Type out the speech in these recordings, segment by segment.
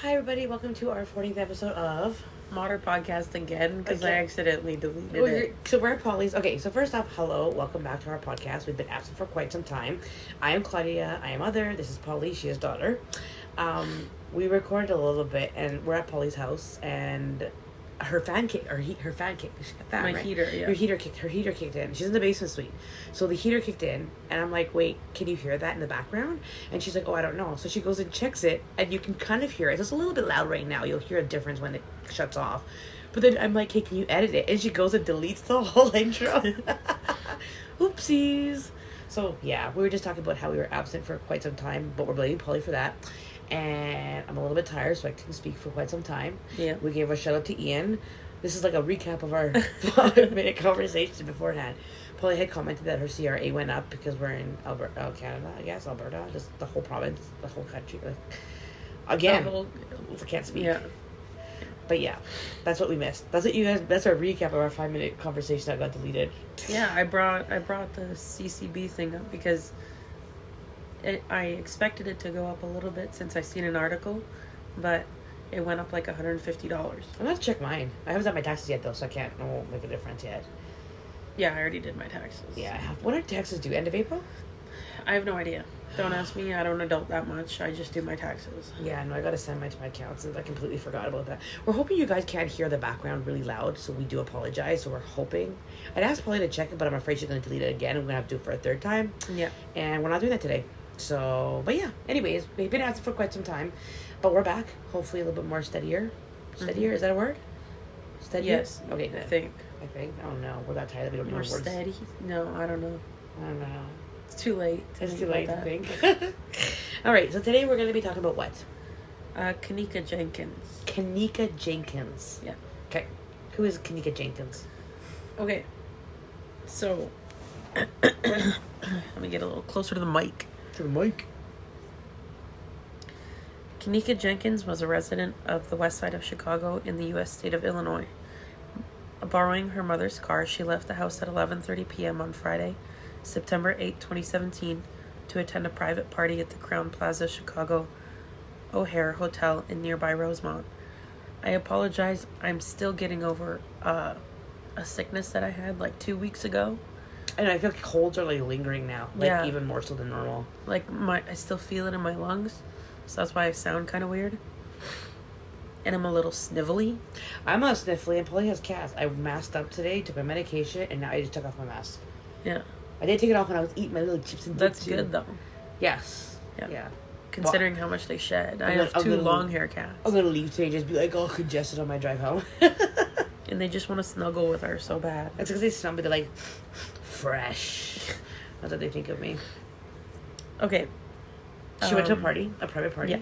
Hi, everybody. Welcome to our 40th episode of Maughter podcast again because I Again. accidentally deleted it. So we're at Polly's. Okay, so first off, hello. Welcome back to our podcast. We've been absent for quite some time. I am Claudia. I am mother. This is Polly. She is daughter. We recorded a little bit, and we're at Polly's house, and her fan kicked. She's got a fan, My right? heater, yeah. Her heater kicked in. She's in the basement suite. So the heater kicked in, and I'm like, wait, can you hear that in the background? And she's like, oh, I don't know. So she goes and checks it, and you can kind of hear it. It's a little bit loud right now. You'll hear a difference when it shuts off. But then I'm like, hey, can you edit it? And she goes and deletes the whole intro. Oopsies. So, yeah, we were just talking about how we were absent for quite some time, but we're blaming Polly for that. And I'm a little bit tired, so I couldn't speak for quite some time. Yeah. We gave a shout out to Ian. This is like a recap of our 5-minute conversation beforehand. Polly had commented that her CRA went up because we're in Alberta, Canada, I guess, Alberta, just the whole province, the whole country. Like, again, I can't speak. Yeah. But yeah, that's what we missed. That's our recap of our 5-minute conversation that got deleted. Yeah, I brought the CCB thing up because I expected it to go up a little bit since I seen an article, but it went up like $150. I'm gonna have to check mine. I haven't done my taxes yet though, so I won't make a difference yet. Yeah, I already did my taxes. Yeah, I have. When are taxes due? End of April? I have no idea. Don't ask me. I don't adult that much. I just do my taxes. Yeah, no, I gotta send mine to my accountant. I completely forgot about that. We're hoping you guys can't hear the background really loud, so we do apologize. So we're hoping. I'd asked Polly to check it, but I'm afraid she's gonna delete it again. And we're gonna have to do it for a third time. Yeah. And we're not doing that today. So, but yeah. Anyways, we've been absent for quite some time, but we're back. Hopefully, a little bit more steadier. Steadier, Is that a word? Steadier. Yes. Okay, good. I think. I don't know. We're that tired that we don't know More words. steady? No, I don't know. I don't know. It's too late. It's too late to think. All right, so today we're going to be talking about what? Kanika Jenkins. Kanika Jenkins. Yeah. Okay. Who is Kanika Jenkins? Okay. So, let me get a little closer to the mic. To the mic. Kanika Jenkins was a resident of the west side of Chicago in the U.S. state of Illinois. Borrowing her mother's car, she left the house at 11:30 p.m. on Friday, September 8, 2017, to attend a private party at the Crowne Plaza Chicago O'Hare Hotel in nearby Rosemont. I apologize. I'm still getting over a sickness that I had like 2 weeks ago. And I feel like colds are like lingering now, like even more so than normal. Like I still feel it in my lungs, so that's why I sound kind of weird. And I'm a little snivelly. I'm not sniffly, and Polly has cats. I masked up today, took my medication, and now I just took off my mask. Yeah. I did take it off when I was eating my little chips and dip. That's good though. Yes. Yeah. Considering how much they shed. I have two long hair cats. I'm gonna leave today and just be like all congested on my drive home. And they just want to snuggle with her so bad. That's because they smell me. They're like, fresh. That's what they think of me. Okay. She went to a private party. Yeah.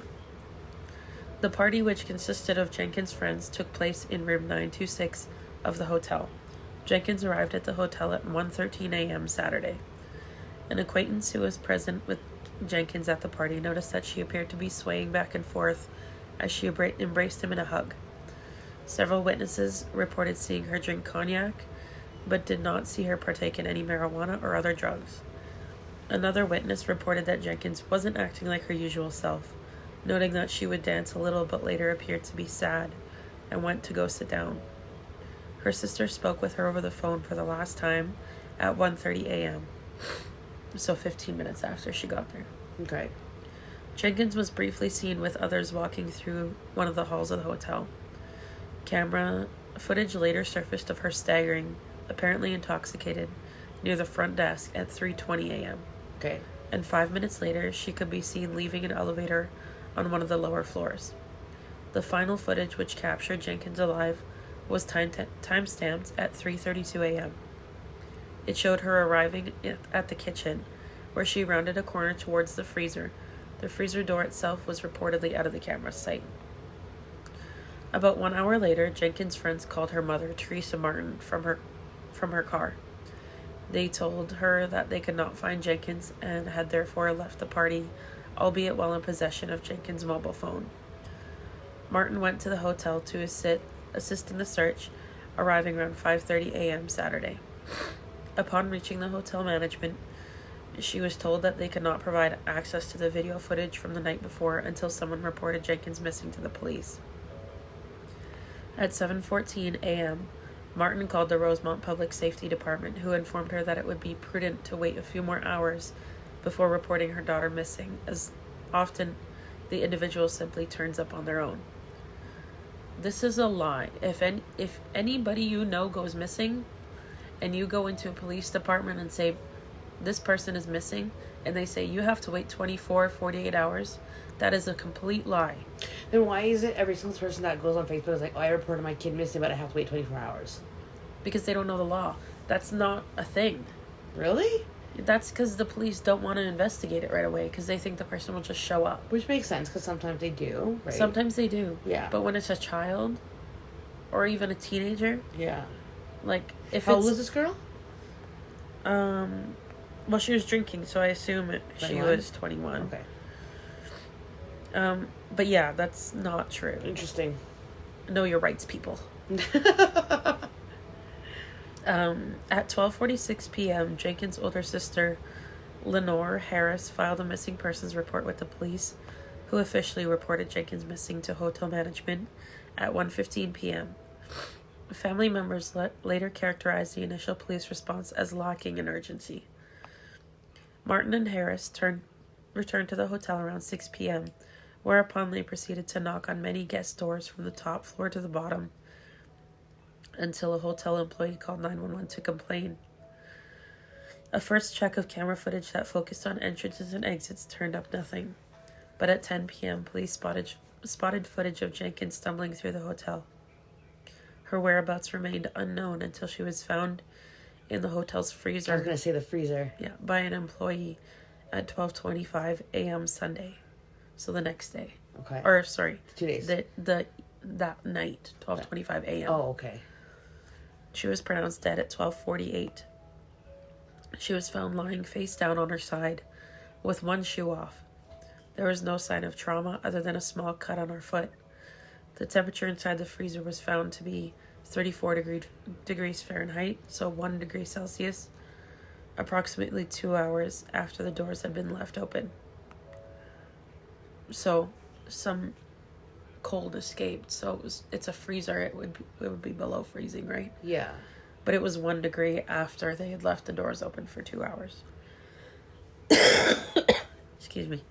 The party, which consisted of Jenkins' friends, took place in room 926 of the hotel. Jenkins arrived at the hotel at 1:13 a.m. Saturday. An acquaintance who was present with Jenkins at the party noticed that she appeared to be swaying back and forth as she embraced him in a hug. Several witnesses reported seeing her drink cognac, but did not see her partake in any marijuana or other drugs. Another witness reported that Jenkins wasn't acting like her usual self, noting that she would dance a little but later appeared to be sad and went to go sit down. Her sister spoke with her over the phone for the last time at 1:30 a.m., so 15 minutes after she got there. Okay. Jenkins was briefly seen with others walking through one of the halls of the hotel. Camera footage later surfaced of her staggering, apparently intoxicated, near the front desk at 3:20 a.m. Okay. And 5 minutes later, she could be seen leaving an elevator on one of the lower floors. The final footage, which captured Jenkins alive, was time-stamped at 3:32 a.m. It showed her arriving at the kitchen, where she rounded a corner towards the freezer. The freezer door itself was reportedly out of the camera's sight. About 1 hour later, Jenkins' friends called her mother, Teresa Martin, from her car. They told her that they could not find Jenkins and had therefore left the party, albeit while in possession of Jenkins' mobile phone. Martin went to the hotel to assist in the search, arriving around 5:30 a.m. Saturday. Upon reaching the hotel management, She was told that they could not provide access to the video footage from the night before until someone reported Jenkins missing to the police. At 7:14 a.m., Martin called the Rosemont Public Safety Department, who informed her that it would be prudent to wait a few more hours before reporting her daughter missing, as often the individual simply turns up on their own. This is a lie. If anybody you know goes missing, and you go into a police department and say, this person is missing, and they say you have to wait 48 hours, that is a complete lie. Then why is it every single person that goes on Facebook is like, oh, I reported my kid missing, but I have to wait 24 hours? Because they don't know the law. That's not a thing. Really? That's because the police don't want to investigate it right away because they think the person will just show up. Which makes sense because sometimes they do, right? Sometimes they do. Yeah. But when it's a child or even a teenager. Yeah. Like, if How old is this girl? Well, she was drinking, so I assume she was 21. Okay. But yeah, that's not true. Interesting. Know your rights, people. At 12:46 p.m., Jenkins' older sister, Lenore Harris, filed a missing persons report with the police, who officially reported Jenkins missing to hotel management at 1:15 p.m. Family members later characterized the initial police response as lacking in urgency. Martin and Harris returned to the hotel around 6 p.m., whereupon they proceeded to knock on many guest doors from the top floor to the bottom until a hotel employee called 911 to complain. A first check of camera footage that focused on entrances and exits turned up nothing, but at 10 p.m., police spotted footage of Jenkins stumbling through the hotel. Her whereabouts remained unknown until she was found in the hotel's freezer. I was going to say the freezer. Yeah, by an employee at 12:25 a.m. Sunday. So the next day. Okay. Or, sorry. 2 days. That night, 12:25 a.m. Oh, okay. She was pronounced dead at 12:48. She was found lying face down on her side with one shoe off. There was no sign of trauma other than a small cut on her foot. The temperature inside the freezer was found to be 34 degrees Fahrenheit, so 1 degree Celsius, approximately 2 hours after the doors had been left open. So, some cold escaped. So it's a freezer. It would be below freezing, right? Yeah. But it was 1 degree after they had left the doors open for 2 hours. Excuse me.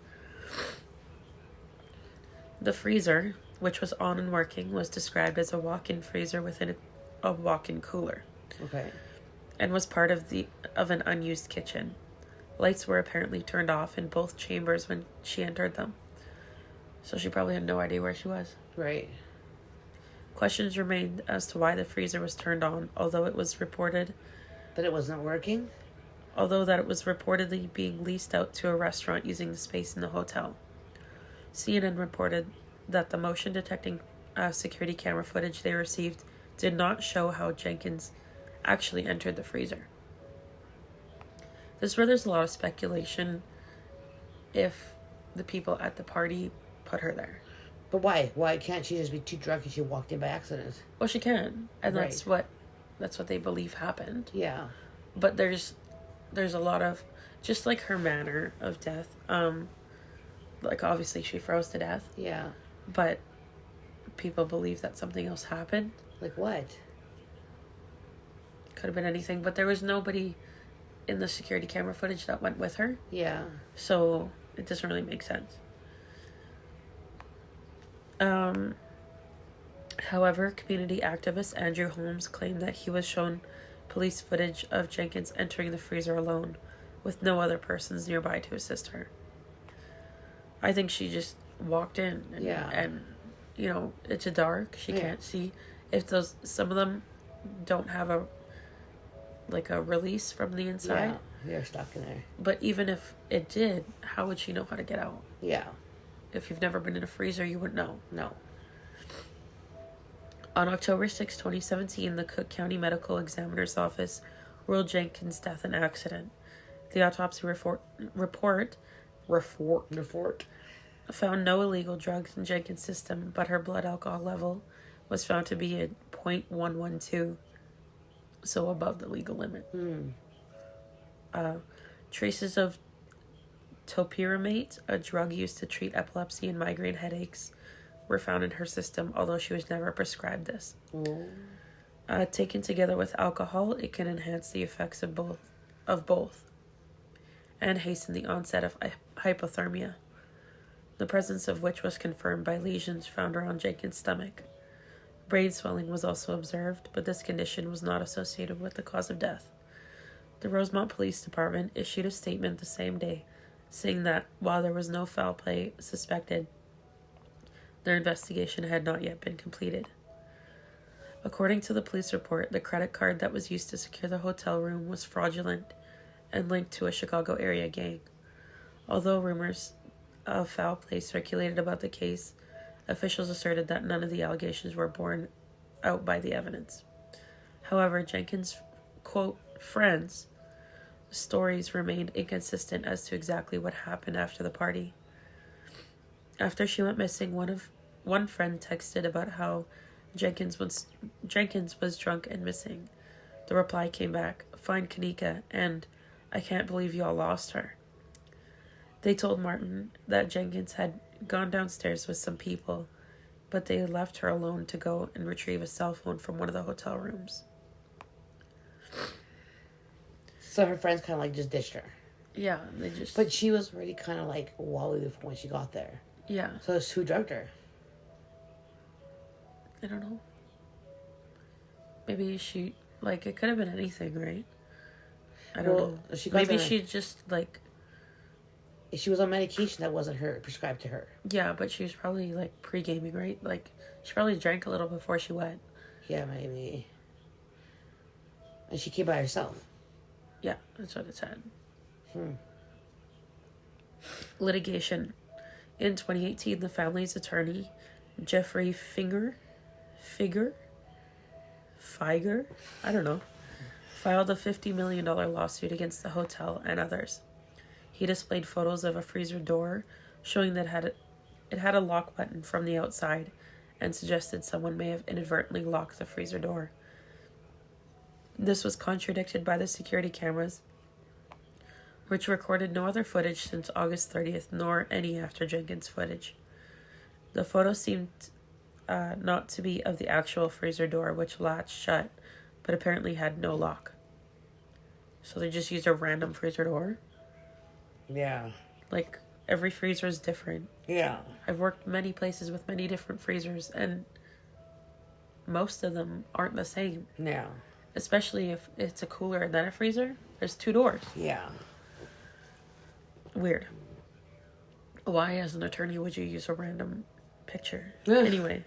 The freezer, which was on and working, was described as a walk-in freezer within a walk-in cooler. Okay. And was part of an unused kitchen. Lights were apparently turned off in both chambers when she entered them. So she probably had no idea where she was. Right. Questions remained as to why the freezer was turned on, although it was reported that it wasn't working? Although that it was reportedly being leased out to a restaurant using the space in the hotel. CNN reported that the motion detecting security camera footage they received did not show how Jenkins actually entered the freezer. This is where there's a lot of speculation if the people at the party put her there. But why? Why can't she just be too drunk and she walked in by accident? Well, she can, and Right. that's what they believe happened. Yeah. But there's a lot of, just like her manner of death, like obviously she froze to death. Yeah. But people believe that something else happened. Like what? Could have been anything, but there was nobody in the security camera footage that went with her. Yeah. So it doesn't really make sense. However, community activist Andrew Holmes claimed that he was shown police footage of Jenkins entering the freezer alone, with no other persons nearby to assist her. I think she just walked in, and you know, it's dark. She can't see. If some of them don't have a release from the inside. Yeah, they're stuck in there. But even if it did, how would she know how to get out? Yeah. If you've never been in a freezer, you wouldn't know. No. On October 6, 2017, the Cook County Medical Examiner's Office ruled Jenkins' death an accident. The autopsy report found no illegal drugs in Jenkins' system, but her blood alcohol level was found to be at 0.112, so above the legal limit. Traces of topiramate, a drug used to treat epilepsy and migraine headaches, were found in her system, although she was never prescribed this. Taken together with alcohol, it can enhance the effects of both, and hasten the onset of hypothermia, the presence of which was confirmed by lesions found around Jenkins' stomach. Brain swelling was also observed, but this condition was not associated with the cause of death. The Rosemont Police Department issued a statement the same day, saying that while there was no foul play suspected, their investigation had not yet been completed. According to the police report, the credit card that was used to secure the hotel room was fraudulent and linked to a Chicago area gang. Although rumors of foul play circulated about the case, officials asserted that none of the allegations were borne out by the evidence. However, Jenkins' quote, friends' stories remained inconsistent as to exactly what happened after the party. After she went missing, one friend texted about how Jenkins was drunk and missing. The reply came back, "Find Kanika," and "I can't believe y'all lost her." They told Martin that Jenkins had gone downstairs with some people, but they left her alone to go and retrieve a cell phone from one of the hotel rooms. So her friends kind of like just ditched her. Yeah, they just... But she was already kind of like wally before when she got there. Yeah. So who drugged her? I don't know. Maybe she... Like, it could have been anything, right? I don't know. Maybe she just, like... She was on medication that wasn't prescribed to her. Yeah, but she was probably, like, pre-gaming, right? Like, she probably drank a little before she went. Yeah, maybe. And she came by herself. Yeah, that's what it said. Litigation. In 2018, the family's attorney, Jeffrey Fieger, I don't know, filed a $50 million lawsuit against the hotel and others. He displayed photos of a freezer door showing that it had a lock button from the outside and suggested someone may have inadvertently locked the freezer door. This was contradicted by the security cameras, which recorded no other footage since August 30th, nor any after Jenkins' footage. The photo seemed not to be of the actual freezer door, which latched shut, but apparently had no lock. So they just used a random freezer door? Yeah. Like, every freezer is different. Yeah. I've worked many places with many different freezers, and most of them aren't the same. Yeah. Especially if it's a cooler and then a freezer. There's 2 doors. Yeah. Weird. Why, as an attorney, would you use a random picture? Ugh. Anyway.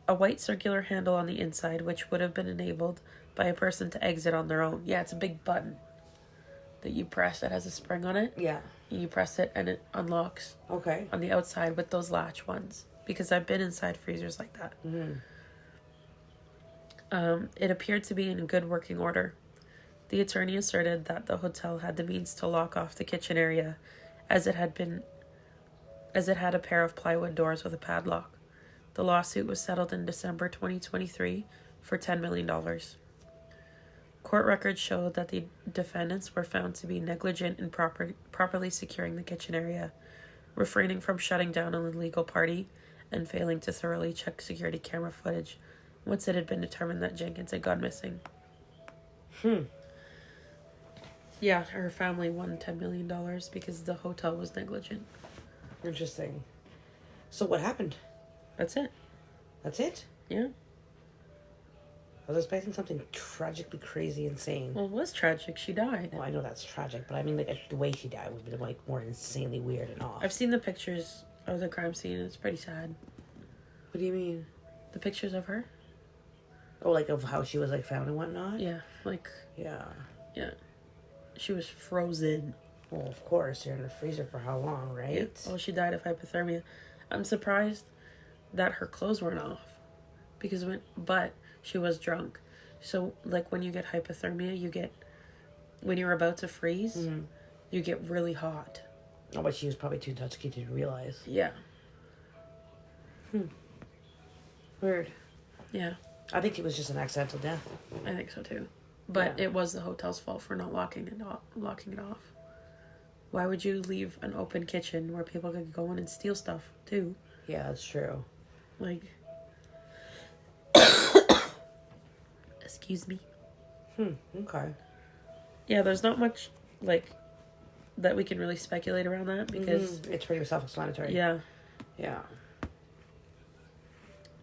A white circular handle on the inside, which would have been enabled by a person to exit on their own. Yeah, it's a big button that you press that has a spring on it. Yeah. You press it and it unlocks. Okay. On the outside with those latch ones. Because I've been inside freezers like that. It appeared to be in good working order. The attorney asserted that the hotel had the means to lock off the kitchen area, as it had a pair of plywood doors with a padlock. The lawsuit was settled in December 2023 for $10 million. Court records showed that the defendants were found to be negligent in properly securing the kitchen area, refraining from shutting down an illegal party, and failing to thoroughly check security camera footage once it had been determined that Jenkins had gone missing. Yeah, her family won $10 million because the hotel was negligent. Interesting. So what happened? That's it. That's it? Yeah. I was expecting something tragically crazy, insane. Well, it was tragic. She died. Well, I know that's tragic, but I mean, like, the way she died would be, like, more insanely weird and off. I've seen the pictures of the crime scene. It's pretty sad. What do you mean? The pictures of her? Oh, like, of how she was, like, found and whatnot? Yeah, like... Yeah. Yeah. She was frozen. Well, of course. You're in the freezer for how long, right? Yeah. Well, she died of hypothermia. I'm surprised that her clothes weren't off. But she was drunk. So, like, when you get hypothermia, when you're about to freeze, you get really hot. Oh, but she was probably too intoxicated to realize. Yeah. Weird. Yeah. I think it was just an accidental death. I think so, too. But it was the hotel's fault for not locking it off. Why would you leave an open kitchen where people could go in and steal stuff, too? Yeah, that's true. Like... Excuse me. Okay. Yeah, there's not much, like, that we can really speculate around that, because... It's pretty self-explanatory. Yeah. Yeah.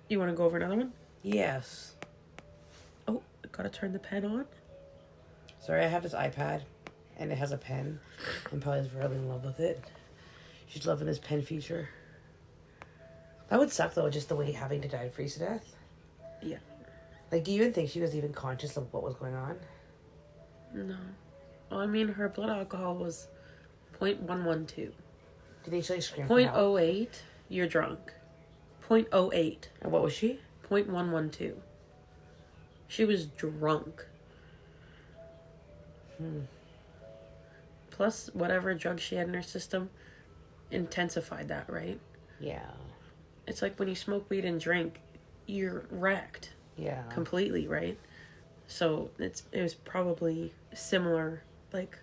You want to go over another one? Yes. Oh, gotta turn the pen on. Sorry, I have this iPad, and it has a pen, and Polly's really in love with it. She's loving this pen feature. That would suck, though, just the way having to die freeze to death. Yeah. Like, do you even think she was even conscious of what was going on? No. Well, I mean, her blood alcohol was 0.112. Do you think she, like, screamed for help? 0.08, you're drunk. 0.08. And what was she? 0.112. She was drunk. Plus, whatever drug she had in her system intensified that, right? Yeah. It's like when you smoke weed and drink, you're wrecked. Yeah. Completely, right? So it was probably similar, like,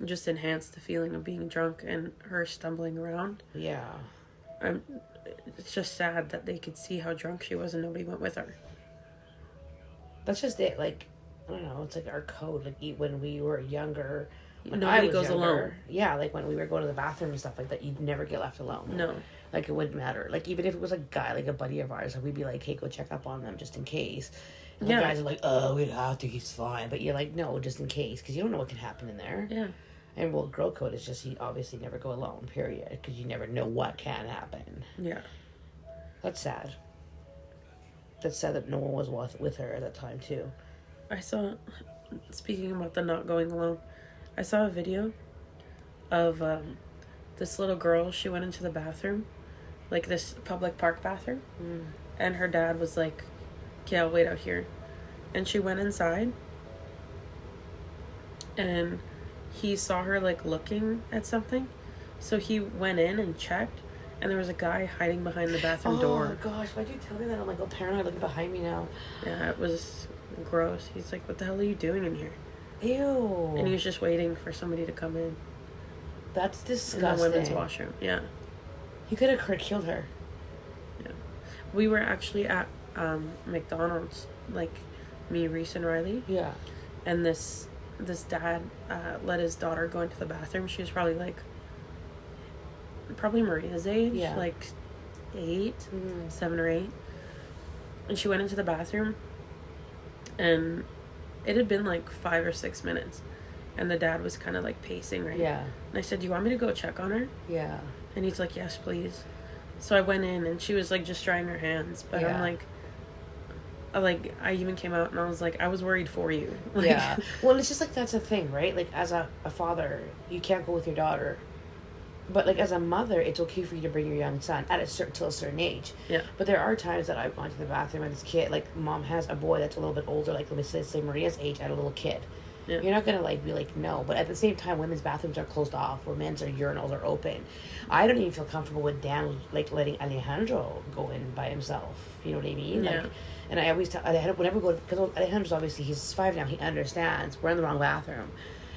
just enhanced the feeling of being drunk and her stumbling around. Yeah. It's just sad that they could see how drunk she was and nobody went with her. That's just it. Like, I don't know. It's like our code. Like, when we were younger, when Nobody I was goes younger, alone. Yeah, like when we were going to the bathroom and stuff like that, you'd never get left alone. No. Like, it wouldn't matter. Like, even if it was a guy, like a buddy of ours, like, we'd be like, hey, go check up on them just in case. And the guys are like, oh, we don't have to, he's fine. But you're like, no, just in case, because you don't know what can happen in there. Yeah. And, well, girl code is just, you obviously never go alone, period, because you never know what can happen. Yeah. That's sad. That's sad that no one was with her at that time, too. I saw, speaking about the not going alone, I saw a video of this little girl. She went into the bathroom, like this public park bathroom, and her dad was like, okay, I'll wait out here. And she went inside, and he saw her like looking at something, so he went in and checked, and there was a guy hiding behind the bathroom door. Oh gosh, why'd you tell me that? I'm like, oh, paranoid looking behind me now. Yeah, it was gross. He's like, what the hell are you doing in here? Ew. And he was just waiting for somebody to come in. That's In disgusting. the women's washroom. Yeah. He could have killed her. Yeah. We were actually at McDonald's, like me, Reese, and Riley. Yeah. And this dad let his daughter go into the bathroom. She was probably Maria's age. Yeah. Like 7 or 8. And she went into the bathroom, and it had been like 5 or 6 minutes, and the dad was kind of like pacing, right? Yeah. And I said, do you want me to go check on her? Yeah. And he's like, yes, please. So I went in, and she was like just drying her hands, but Yeah. I'm like, I even came out and I was like, I was worried for you. Like, Yeah. Well, it's just like, that's a thing, right? Like, as a father, you can't go with your daughter. But, like, as a mother, it's okay for you to bring your young son till a certain age. Yeah. But there are times that I've gone to the bathroom and this kid, like, mom has a boy that's a little bit older, like, let me say Maria's age, and a little kid. Yeah. You're not going to, like, be like, no. But at the same time, women's bathrooms are closed off, where men's urinals are open. I don't even feel comfortable with Dan, like, letting Alejandro go in by himself. You know what I mean? Yeah. Like, and I always tell Alejandro, whenever we go, because Alejandro's obviously, he's 5 now, he understands. We're in the wrong bathroom.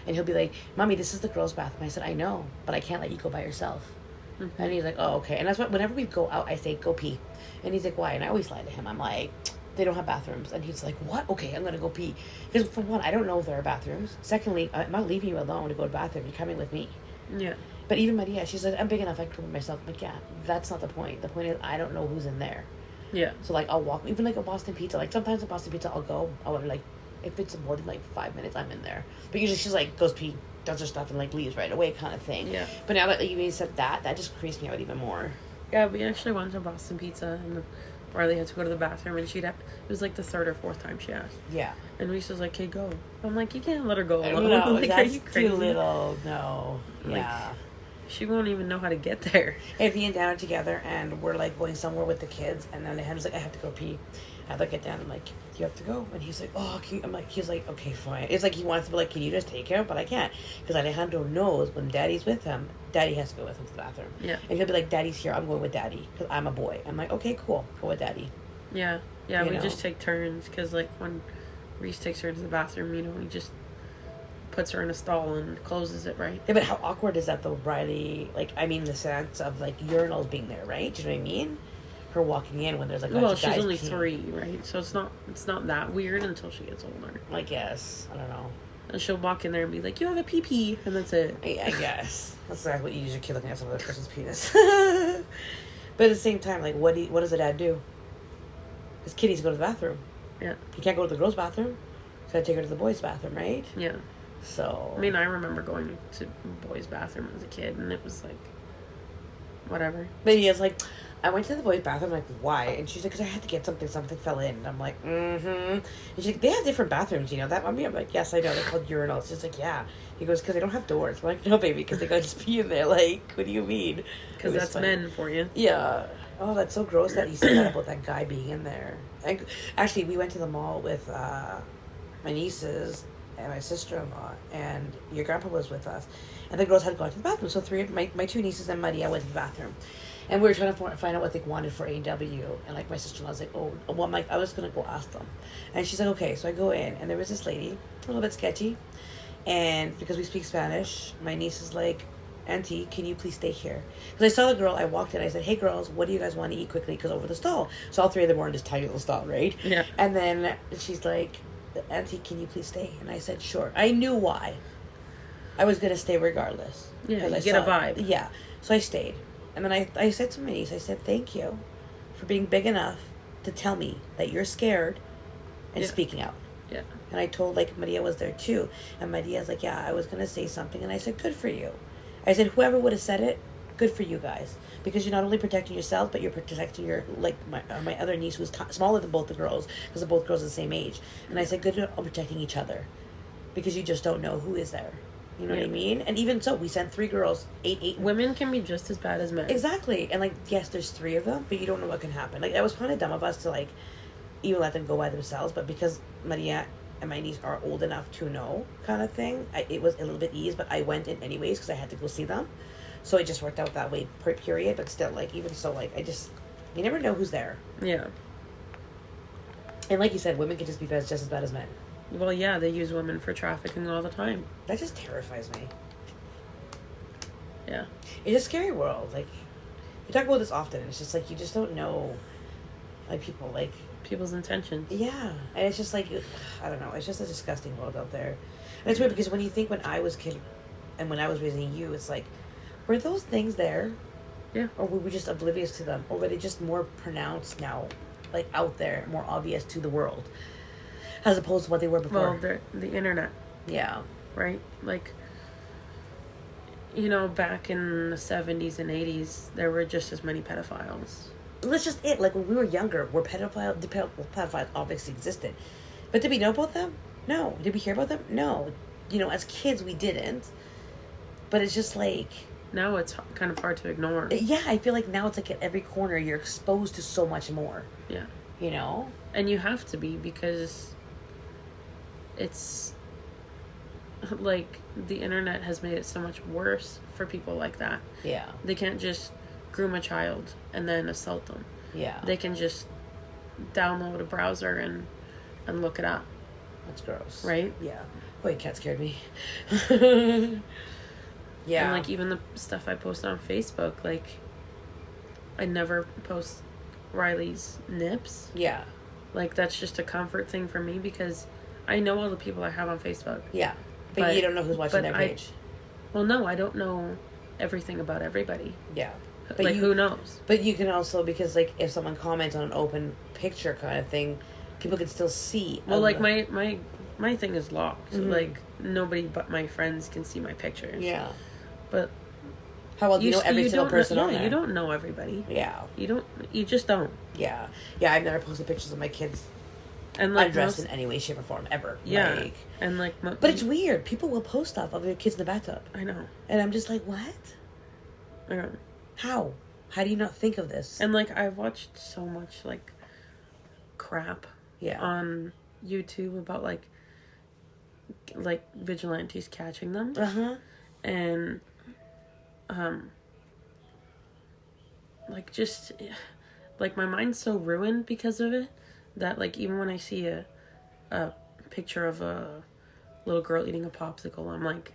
And he'll be like, Mommy, this is the girls' bathroom. I said, I know, but I can't let you go by yourself. Mm-hmm. And he's like, oh, okay. And that's what, whenever we go out, I say, go pee. And he's like, why? And I always lie to him. I'm like, they don't have bathrooms. And he's like, what? Okay, I'm going to go pee. Because for one, I don't know if there are bathrooms. Secondly, I'm not leaving you alone to go to the bathroom. You're coming with me. Yeah. But even Maria, she's like, I'm big enough, I can go by myself. I'm like, yeah, that's not the point. The point is, I don't know who's in there. Yeah. So, like, I'll walk, even like a Boston Pizza. Like, sometimes a Boston Pizza, I'll like, if it's more than like 5 minutes, I'm in there. But usually she's like, goes pee, does her stuff, and like leaves right away kind of thing. Yeah. But now that you said that just creeps me out even more. Yeah, we actually went to Boston Pizza, and Riley had to go to the bathroom, and it was like the 3rd or 4th time she asked. Yeah. And Reese was like, hey, go. I'm like, you can't let her go alone. No, like, that's are you crazy? too little. No. Like, yeah. She won't even know how to get there. If me and Dan are together and we're like going somewhere with the kids, and then Alejandro's like, I have to go pee. I look at Dan, I'm like, you have to go? And he's like, oh, I'm like, he's like, okay, fine. It's like he wants to be like, can you just take him? But I can't. Because Alejandro knows when Daddy's with him, Daddy has to go with him to the bathroom. Yeah. And he'll be like, Daddy's here, I'm going with Daddy. Because I'm a boy. I'm like, okay, cool. Go with Daddy. Yeah. Yeah, You we know? just take turns, because, like, when Reese takes her to the bathroom, he just puts her in a stall and closes it, right? Yeah, but how awkward is that though, Briley? Like, I mean, the sense of like urinals being there, right? Do you know what I mean? Her walking in when there's like Well, guys she's only peeing. 3, right? So it's not that weird until she gets older. I guess. I don't know. And she'll walk in there and be like, "You have a pee-pee," and that's it. I guess that's like what you use your kid looking at some other person's penis. But at the same time, like, what does the dad do? His kid needs to go to the bathroom. Yeah. He can't go to the girls' bathroom. He's got to take her to the boys' bathroom, right? Yeah. So. I mean, I remember going to boys' bathroom as a kid, and it was like, whatever. But he is like, I went to the boys' bathroom. I'm like, why? And she's like, because I had to get something. Something fell in. And I'm like, mm-hmm. And she's like, they have different bathrooms, you know that, Mommy? I'm like, yes, I know. They're called urinals. She's like, yeah. He goes, because they don't have doors. I'm like, no, baby, because they got to just pee in there. Like, what do you mean? Because that's funny. men for you. Yeah. Oh, that's so gross that you said that about that guy being in there. And actually, we went to the mall with my nieces and my sister-in-law, and your grandpa was with us. And the girls had gone to the bathroom. So my 2 nieces and Maria went to the bathroom. And we were trying to find out what they wanted for A&W. And, like, my sister-in-law was like, oh, well, I'm like, I was going to go ask them. And she's like, okay. So I go in, and there was this lady, a little bit sketchy. And because we speak Spanish, my niece is like, Auntie, can you please stay here? Because I saw the girl, I walked in, I said, hey, girls, what do you guys want to eat quickly? Because over the stall. So all 3 of them were in this tiny little stall, right? Yeah. And then she's like, Auntie, can you please stay? And I said, sure. I knew why. I was going to stay regardless. Yeah, you I get a vibe. Yeah. So I stayed. And then I said to my niece, I said, thank you for being big enough to tell me that you're scared and speaking out. Yeah. And I told, like, Maria was there too. And Maria's like, yeah, I was going to say something. And I said, good for you. I said, whoever would have said it, good for you guys. Because you're not only protecting yourself, but you're protecting your, like, my other niece who's smaller than both the girls. Because they're both girls the same age. And I said, good on protecting each other. Because you just don't know who is there. You know what I mean? And even so, we sent 3 girls, 8. Women can be just as bad as men. Exactly. And, like, yes, there's 3 of them, but you don't know what can happen. Like, that was kind of dumb of us to, like, even let them go by themselves. But because Maria and my niece are old enough to know kind of thing, it was a little bit easy, but I went in anyways because I had to go see them. So it just worked out that way, period. But still, like, even so, like, you never know who's there. Yeah. And like you said, women can just be just as bad as men. Well, yeah, they use women for trafficking all the time. That just terrifies me. Yeah. It's a scary world. Like, we talk about this often, and it's just like, you just don't know, like, people, like, people's intentions. Yeah. And it's just like, I don't know, it's just a disgusting world out there. And it's weird because when you think when I was a kid and when I was raising you, it's like, were those things there? Yeah. Or were we just oblivious to them? Or were they just more pronounced now, like, out there, more obvious to the world, as opposed to what they were before? Well, the internet. Yeah. Right? Like, back in the 70s and 80s, there were just as many pedophiles. That's just it. Like, when we were younger, pedophiles obviously existed. But did we know about them? No. Did we hear about them? No. As kids, we didn't. But it's just like... Now it's kind of hard to ignore. Yeah, I feel like now it's like at every corner, you're exposed to so much more. Yeah. And you have to be, because it's... like, the internet has made it so much worse for people like that. Yeah. They can't just groom a child and then assault them. Yeah. They can just download a browser and look it up. That's gross. Right? Yeah. Oh, your cat scared me. Yeah. And, like, even the stuff I post on Facebook, like, I never post Riley's nips. Yeah. Like, that's just a comfort thing for me, because I know all the people I have on Facebook. Yeah. But you don't know who's watching their page. Well, no, I don't know everything about everybody. Yeah. But like, who knows? But you can also, because, like, if someone comments on an open picture kind of thing, people can still see. Well, like, my thing is locked. Mm-hmm. Like, nobody but my friends can see my pictures. Yeah. But how well do you know every single person on there? You don't know everybody. Yeah. You just don't. Yeah. Yeah, I've never posted pictures of my kids and, like, undressed in any way, shape, or form, ever. Yeah. Like, and, like... but it's weird. People will post stuff of their kids in the bathtub. I know. And I'm just like, what? I know. How? How do you not think of this? And, like, I've watched so much, like, crap on YouTube about, like, vigilantes catching them. Uh-huh. And, like, just, like, my mind's so ruined because of it that, like, even when I see a picture of a little girl eating a popsicle. I'm like,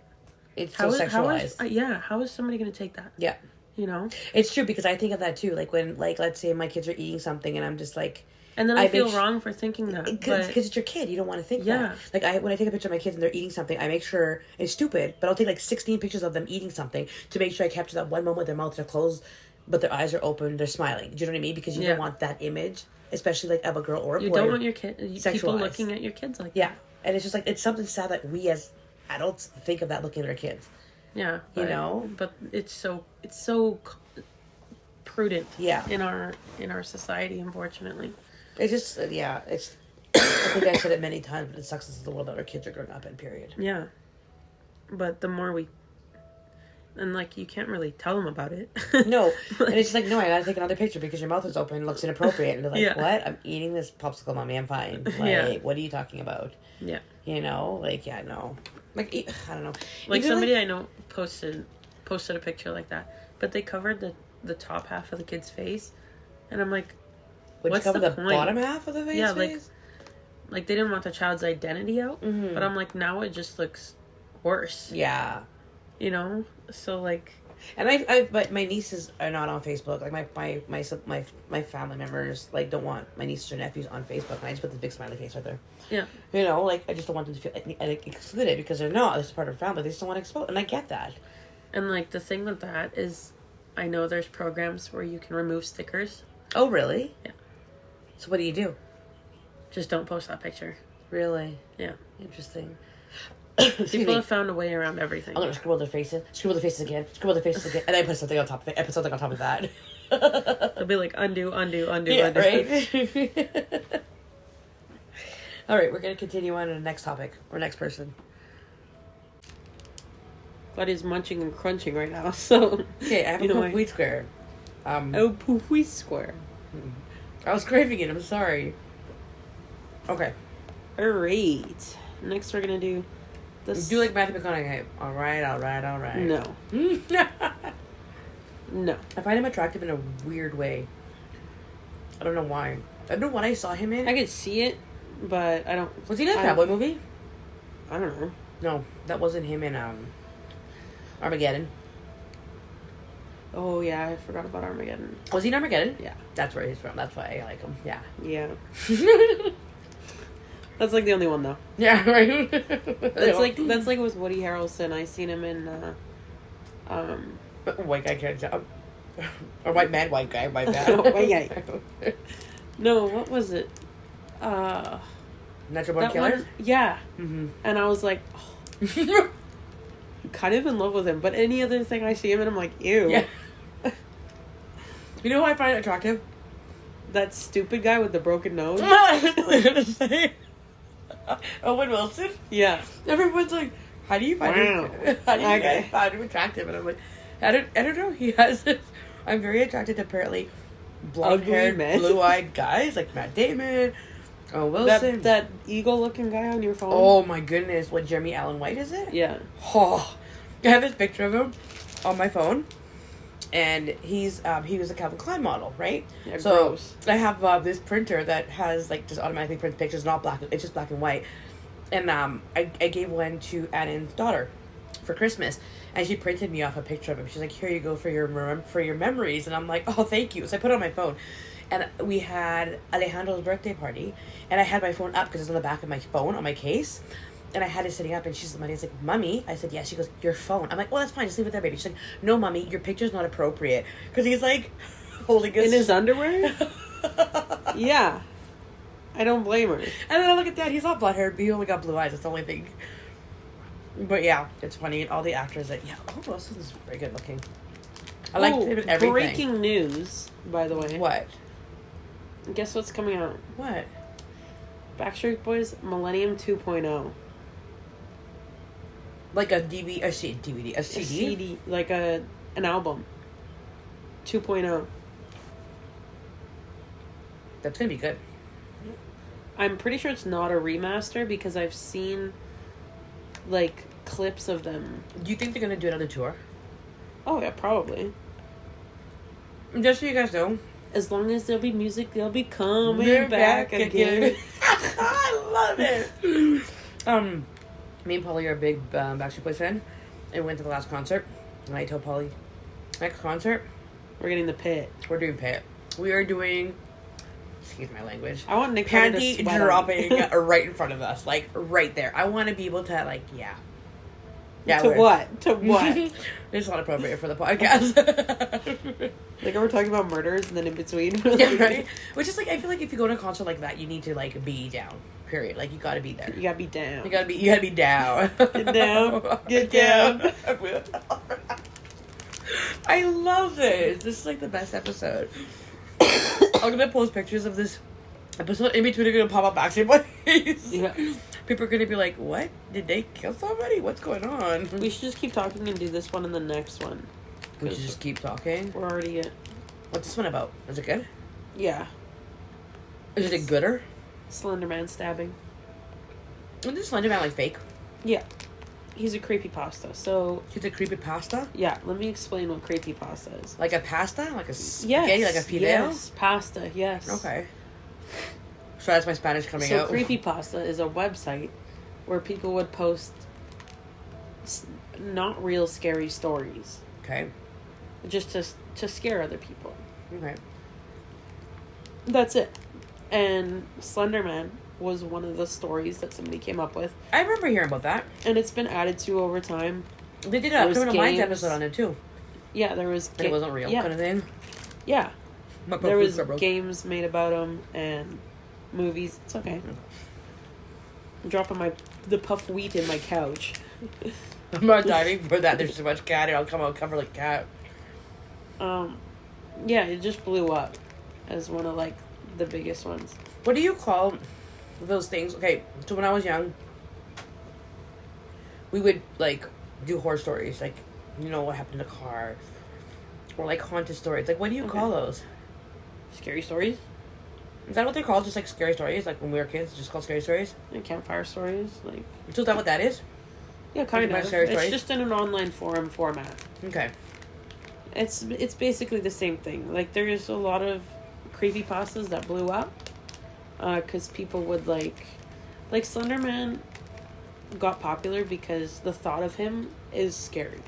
It's so sexualized. How is somebody going to take that? Yeah. You know? It's true, because I think of that too. Like when, like, let's say my kids are eating something and I'm just like... And then I feel wrong for thinking that. Because it's your kid. You don't want to think that. Like, when I take a picture of my kids and they're eating something, I make sure... It's stupid, but I'll take like 16 pictures of them eating something to make sure I capture that one moment with their mouths are closed, but their eyes are open, they're smiling. Do you know what I mean? Because you don't want that image, especially like of a girl or a boy. You don't want your people looking at your kids like that. Yeah. And it's just like, it's something sad that we as adults think of that looking at our kids. Yeah. You know? But it's so prudent. Yeah. In our society, unfortunately. It's just, it's... I think I said it many times, but it sucks. This is the world that our kids are growing up in, period. Yeah. But the more we... And, like, you can't really tell them about it. No. And it's just like, no, I gotta take another picture because your mouth is open and looks inappropriate. And they're like, what? I'm eating this popsicle, Mommy. I'm fine. Like, what are you talking about? Yeah. You know? Like, no. Like, I don't know. Like, even somebody I know posted a picture like that. But they covered the top half of the kid's face. And I'm like... Would you cover the point? bottom half of the face? Yeah, like they didn't want the child's identity out. Mm-hmm. But I'm like, now it just looks worse. Yeah. You know? So, like... And but my nieces are not on Facebook. Like, my family members, like, don't want my nieces or nephews on Facebook. And I just put this big smiley face right there. Yeah. You know, like, I just don't want them to feel like excluded because they're not. This is part of their family. They just don't want to expose. And I get that. And, like, the thing with that is, I know there's programs where you can remove stickers. Oh, really? Yeah. So what do you do? Just don't post that picture. Really? Yeah. Interesting. People have found a way around everything. I'm gonna scribble their faces again, and then I put something on top of it. I put something on top of that. They'll be like, undo. Yeah, right? All right, we're gonna continue on to the next topic, or next person. Buddy's munching and crunching right now, so... Okay, I have a poof wheat square. Poof wheat square. I was craving it, I'm sorry. Okay. Alright. Next we're gonna do... Do like Matthew McConaughey. Alright. No. No. I find him attractive in a weird way. I don't know why. I don't know what I saw him in. I could see it, but I don't... Was he in a cowboy movie? I don't know. No, that wasn't him in Armageddon. Oh, yeah, I forgot about Armageddon. Was he in Armageddon? Yeah. That's where he's from. That's why I like him. Yeah. Yeah. That's like the only one, though. Yeah, right? That's like with Woody Harrelson. I seen him in, White guy can't jump. Or white man. White guy. No, what was it? Natural Born Killers? Yeah. Mm-hmm. And I was like, oh. Kind of in love with him. But any other thing I see him in, I'm like, ew. Yeah. You know who I find attractive? That stupid guy with the broken nose. Owen Wilson? Yeah. Everyone's like, how do you find him? How do you guys find him attractive? And I'm like, I don't know. He has this. I'm very attracted to apparently blonde-haired, blue-eyed guys like Matt Damon, Owen Wilson. That eagle-looking guy on your phone. Oh my goodness! What, Jeremy Allen White is it? Yeah. Oh, I have this picture of him on my phone, and he was a Calvin Klein model, right? Yeah. So gross. I have this printer that has like just automatically prints pictures, not black. It's just black and white. And I gave one to Annan's daughter for Christmas, and she printed me off a picture of him. She's like, "Here you go for your memories," and I'm like, "Oh, thank you." So I put it on my phone, and we had Alejandro's birthday party, and I had my phone up because it's on the back of my phone on my case, and I had it sitting up, and she's like, "Mommy," I said, "Yes." She goes, "Your phone." I'm like, "Well, that's fine. Just leave it there, baby." She's like, "No, Mommy, your picture's not appropriate," because he's like holding in his underwear. Yeah. I don't blame her. And then I look at Dad, he's not blonde haired, but he only got blue eyes. That's the only thing. But yeah, it's funny. And all the actors that, Owen Wilson's very good looking. I like him in everything. Breaking news, by the way. What? Guess what's coming out? What? Backstreet Boys Millennium 2.0. Like a DVD, a CD? A CD, like an album. 2.0. That's gonna be good. I'm pretty sure it's not a remaster because I've seen like clips of them. Do you think they're gonna do another tour? Oh yeah, probably. Just so you guys know, as long as there'll be music, they'll be coming back again. I love it. Me and Polly are a big Backstreet Boys fan. And we went to the last concert. And I told Polly, next concert, We're getting the pit. we're doing Pit. We are doing, excuse my language, I want Nick Carter to panty sweat dropping right in front of us. Like, right there. I want to be able to, like, yeah. To what? To what? It's not appropriate for the podcast. Like, we're talking about murders and then in between. Yeah, right? Which is, like, I feel like if you go to a concert like that, you need to, like, be down. Period. Like, you gotta be there. You gotta be down. You gotta be down. Get down. Get down. I love this. This is like the best episode. I'm gonna post pictures of this episode. In between, are gonna pop up Backstreet Boys. Yeah. People are gonna be like, "What? Did they kill somebody? What's going on?" We should just keep talking and do this one and the next one. We should just keep talking. We're already at... What's this one about? Is it good? Yeah. Is it gooder? Slender Man stabbing. Isn't this Slender Man like fake? Yeah. He's a creepypasta. So... He's a creepypasta? Yeah, let me explain what creepypasta is. Like a pasta? Like a spaghetti? Like a fideo? Yes, pasta, yes. Okay. So that's my Spanish coming out. So creepypasta is a website where people would post not real scary stories. Okay. Just to scare other people. Okay. That's it. And Slender Man was one of the stories that somebody came up with. I remember hearing about that. And it's been added to over time. They did a Criminal Minds episode on it too. Yeah, there was... And it wasn't real kind of thing? Yeah. My There was games made about them and movies. It's okay. I'm dropping the puff wheat in my couch. I'm not diving for that. There's too much cat. I'll come out cover like cat. Yeah, it just blew up as one of like the biggest ones. What do you call those things? Okay, so when I was young, we would like do horror stories, like, you know, what happened in a car, or like haunted stories. Like, what do you call those? Scary stories? Is that what they're called? Just like scary stories? Like when we were kids, it's just called scary stories? And campfire stories, like... So is that what that is? Yeah, kind of. Scary It's stories? just in an online forum format. Okay. It's basically the same thing. Like, there's a lot of creepypastas that blew up. Because people would, like... Like, Slender Man got popular because the thought of him is scary.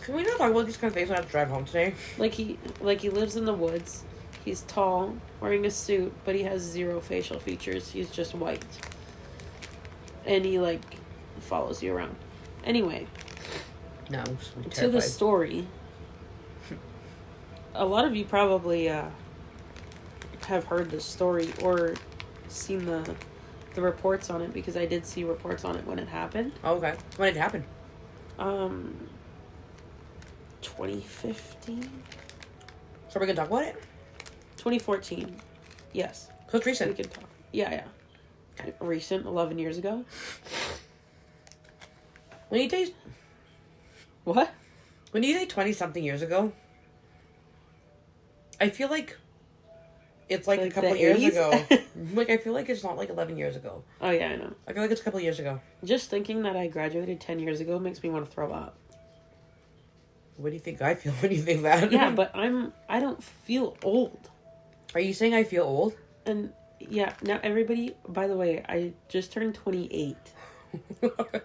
Can we not talk about these kind of things when I have to drive home today? Like, he lives in the woods. He's tall, wearing a suit, but he has zero facial features. He's just white. And he, like, follows you around. Anyway. No, I'm just terrified. To the story... A lot of you probably have heard this story or seen the reports on it, because I did see reports on it when it happened. Oh, okay. When did it happen? 2015? So we're going to talk about it? 2014. Yes. So it's recent. We can talk. Yeah. Recent, 11 years ago. When you say... What? When you say 20-something years ago, I feel like it's like a couple the years 80s? ago. Like, I feel like it's not like 11 years ago. Oh, yeah, I know. I feel like it's a couple years ago. Just thinking that I graduated 10 years ago makes me want to throw up. What do you think I feel when you think that? Yeah, but I don't feel old. Are you saying I feel old? And yeah, now everybody, by the way, I just turned 28.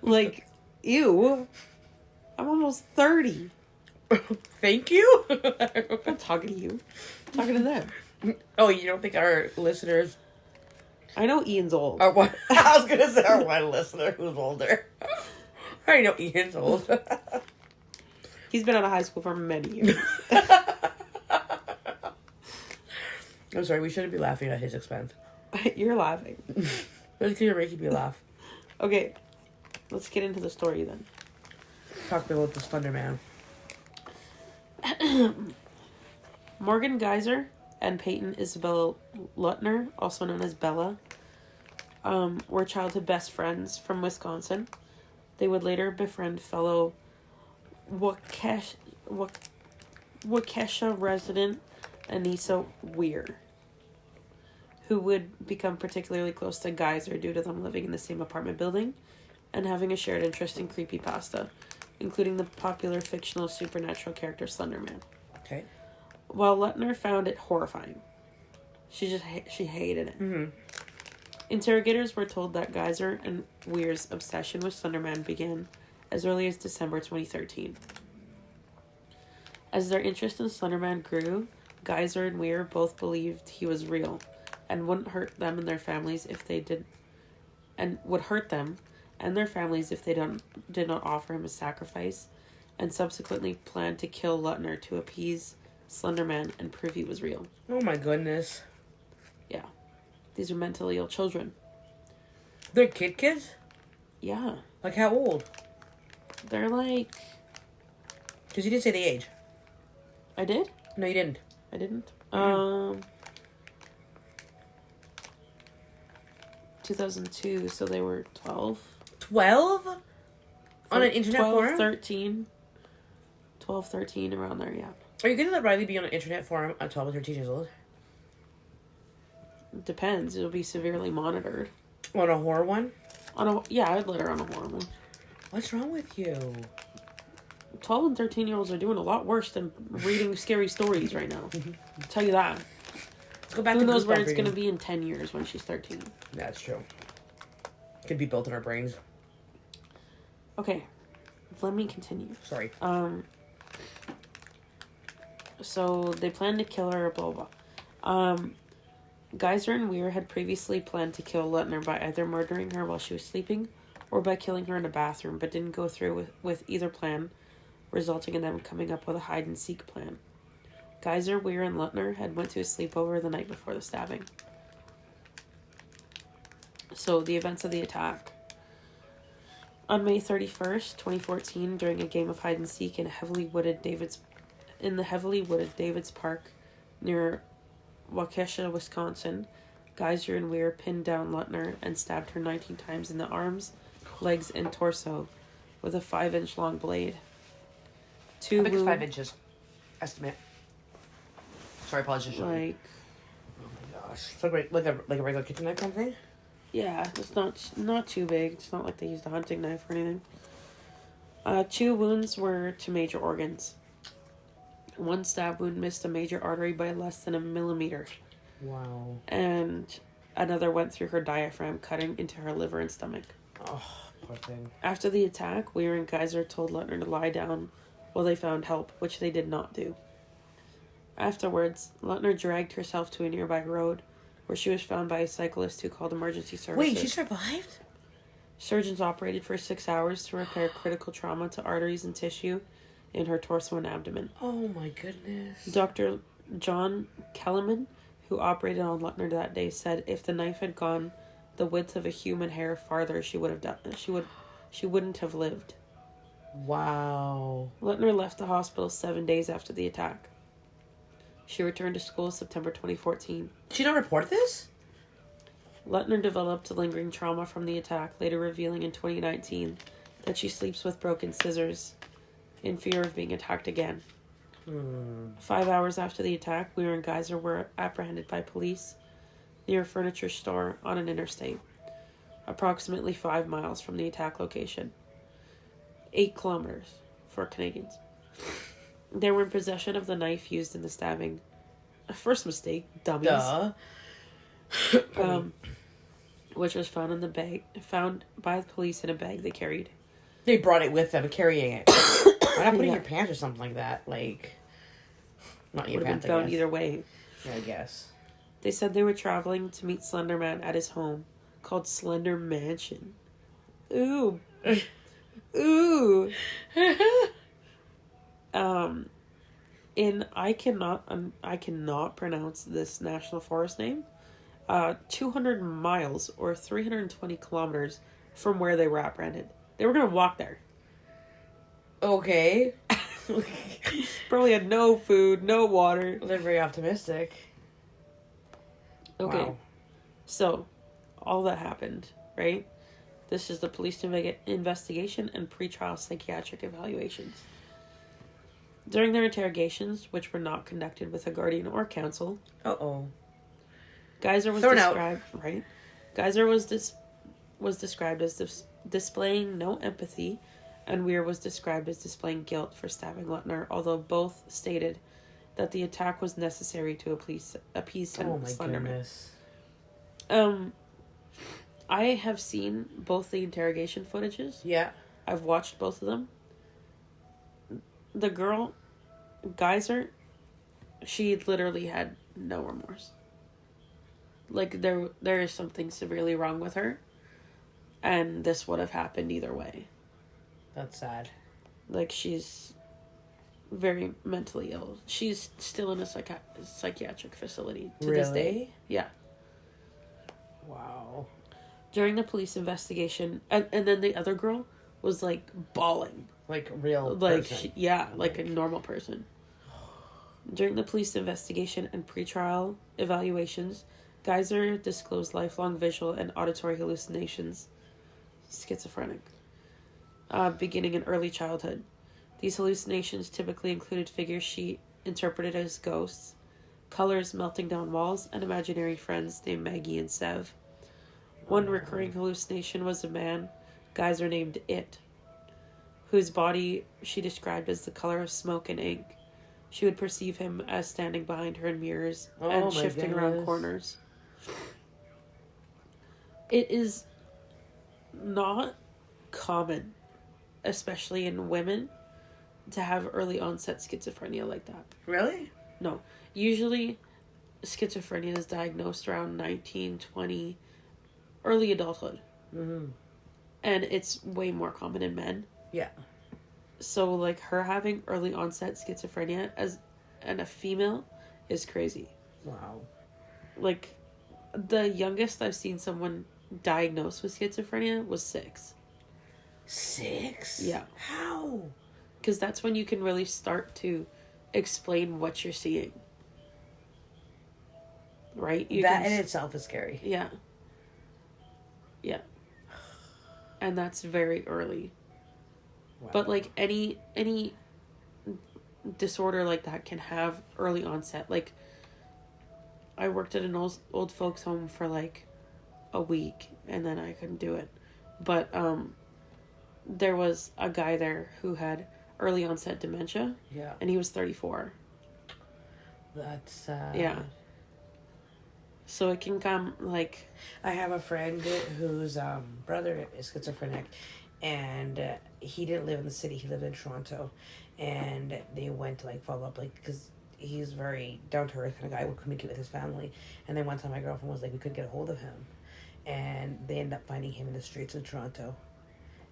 Like, ew. I'm almost 30. Thank you? I'm not talking to you. I'm talking to them. Oh, you don't think our listeners... I know Ian's old. Are one, I was going to say our one listener who's older. I already know Ian's old. He's been out of high school for many years. I'm sorry, we shouldn't be laughing at his expense. You're laughing. It's you're making me laugh. Okay, let's get into the story then. Talk about the Slender Man. Morgan Geyser and Peyton Isabella Lutner, also known as Bella, were childhood best friends from Wisconsin. They would later befriend fellow Waukesha resident Anissa Weir, who would become particularly close to Geyser due to them living in the same apartment building and having a shared interest in creepypasta, including the popular fictional supernatural character Slender Man. Okay. While Lutner found it horrifying, she hated it. Mm-hmm. Interrogators were told that Geyser and Weir's obsession with Slender Man began as early as December 2013. As their interest in Slender Man grew, Geyser and Weir both believed he was real and wouldn't hurt them and their families if they did, and would hurt them and their families if they did not offer him a sacrifice, and subsequently planned to kill Lutner to appease Slender Man and prove he was real. Oh my goodness. Yeah. These are mentally ill children. They're kids? Yeah. Like how old? They're like... Because you didn't say the age. I did? No, you didn't. I didn't. 2002, so they were 12. 12? On an internet 12, forum? 13. 12, 13, around there, yeah. Are you going to let Riley be on an internet forum at 12 or 13 years old? It depends. It'll be severely monitored. On a horror one? Yeah, I'd let her on a horror one. What's wrong with you? 12 and 13-year-olds are doing a lot worse than reading scary stories right now. I'll tell you that. Let's go back Who to knows where Goosebump it's going to reading. be in 10 years when she's 13. That's true. Could be built in our brains. Okay. Let me continue. Sorry. So they planned to kill her, blah, blah. Geyser and Weir had previously planned to kill Lutner by either murdering her while she was sleeping or by killing her in a bathroom, but didn't go through with either plan, resulting in them coming up with a hide-and-seek plan. Geyser, Weir, and Lutner had went to a sleepover the night before the stabbing. So, the events of the attack. On May 31st, 2014, during a game of hide-and-seek in the heavily wooded Davids Park near Waukesha, Wisconsin, Geyser and Weir pinned down Lutner and stabbed her 19 times in the arms, legs, and torso with a 5-inch long blade. How big is 5 inches? Estimate. Sorry, apologies. Like, oh my gosh. So like a regular kitchen knife kind of thing? yeah, it's not too big. It's not like they used a hunting knife or anything. 2 wounds were to major organs. One stab wound missed a major artery by less than 1 millimeter. Wow. And another went through her diaphragm, cutting into her liver and stomach. Oh, poor thing. After the attack, Weir and Geyser told Lutner to lie down while they found help, which they did not do. Afterwards, Lutner dragged herself to a nearby road, where she was found by a cyclist who called emergency services. Wait, she survived? Surgeons operated for 6 hours to repair critical trauma to arteries and tissue in her torso and abdomen. Oh my goodness. Dr. John Kellerman, who operated on Lutner that day, said if the knife had gone the width of a human hair farther, she wouldn't have lived. Wow. Lutner left the hospital 7 days after the attack. She returned to school September 2014. Did she not report this? Lutner developed lingering trauma from the attack, later revealing in 2019 that she sleeps with broken scissors in fear of being attacked again. 5 hours after the attack, Weir and Geyser were apprehended by police near a furniture store on an interstate, approximately 5 miles from the attack location. 8 kilometers for Canadians. They were in possession of the knife used in the stabbing. A first mistake, dummies. Duh. Which was found by the police in a bag they carried. They brought it with them, carrying it. Why not put it in Yeah. your pants or something like that? Like, not in your Would have pants, been I found guess. either way. Yeah, I guess. They said they were traveling to meet Slender Man at his home, called Slender Mansion. Ooh. Ooh. I cannot pronounce this national forest name. 200 miles or 320 kilometers from where they were apprehended. They were gonna walk there. Okay. Probably had no food, no water. They're very optimistic. Okay. Wow. So, all that happened, right? This is the police investigation and pretrial psychiatric evaluations. During their interrogations, which were not conducted with a guardian or counsel, Uh-oh. Geyser was Thrown out. described, right? Geyser was described as displaying no empathy, and Weir was described as displaying guilt for stabbing Lutner, although both stated that the attack was necessary to appease Oh my Slender Man. goodness. I have seen both the interrogation footages. Yeah. I've watched both of them. The girl, Geyser, she literally had no remorse. Like, there is something severely wrong with her. And this would have happened either way. That's sad. Like, she's very mentally ill. She's still in a psychiatric facility to this day. Yeah. Wow. During the police investigation, and then the other girl was, like, bawling. Like, real Like, person. like a normal person. During the police investigation and pretrial evaluations, Geyser disclosed lifelong visual and auditory hallucinations. Schizophrenic. Beginning in early childhood. These hallucinations typically included figures she interpreted as ghosts, colors melting down walls, and imaginary friends named Maggie and Sev. One recurring hallucination was a man, Geyser named It, whose body she described as the color of smoke and ink. She would perceive him as standing behind her in mirrors and shifting around corners. It is not common, especially in women, to have early onset schizophrenia like that. Really? No. Usually, schizophrenia is diagnosed around 19, 20, early adulthood. Mm-hmm. And it's way more common in men. Yeah. So, like, her having early onset schizophrenia and a female is crazy. Wow. Like, the youngest I've seen someone diagnosed with schizophrenia was 6. 6? Yeah. How? Because that's when you can really start to explain what you're seeing. Right? That in itself is scary. Yeah. Yeah. And that's very early. Wow. But, like, any disorder like that can have early onset. Like, I worked at an old folks home for, like, a week, and then I couldn't do it. But, there was a guy there who had early onset dementia. Yeah. And he was 34. That's Yeah. So it can come, like... I have a friend whose brother is schizophrenic, and he didn't live in the city. He lived in Toronto, and they went to, like, follow up, like, because he's very down-to-earth kind of guy, would communicate with his family. And then one time my girlfriend was like, we couldn't get a hold of him. And they ended up finding him in the streets of Toronto.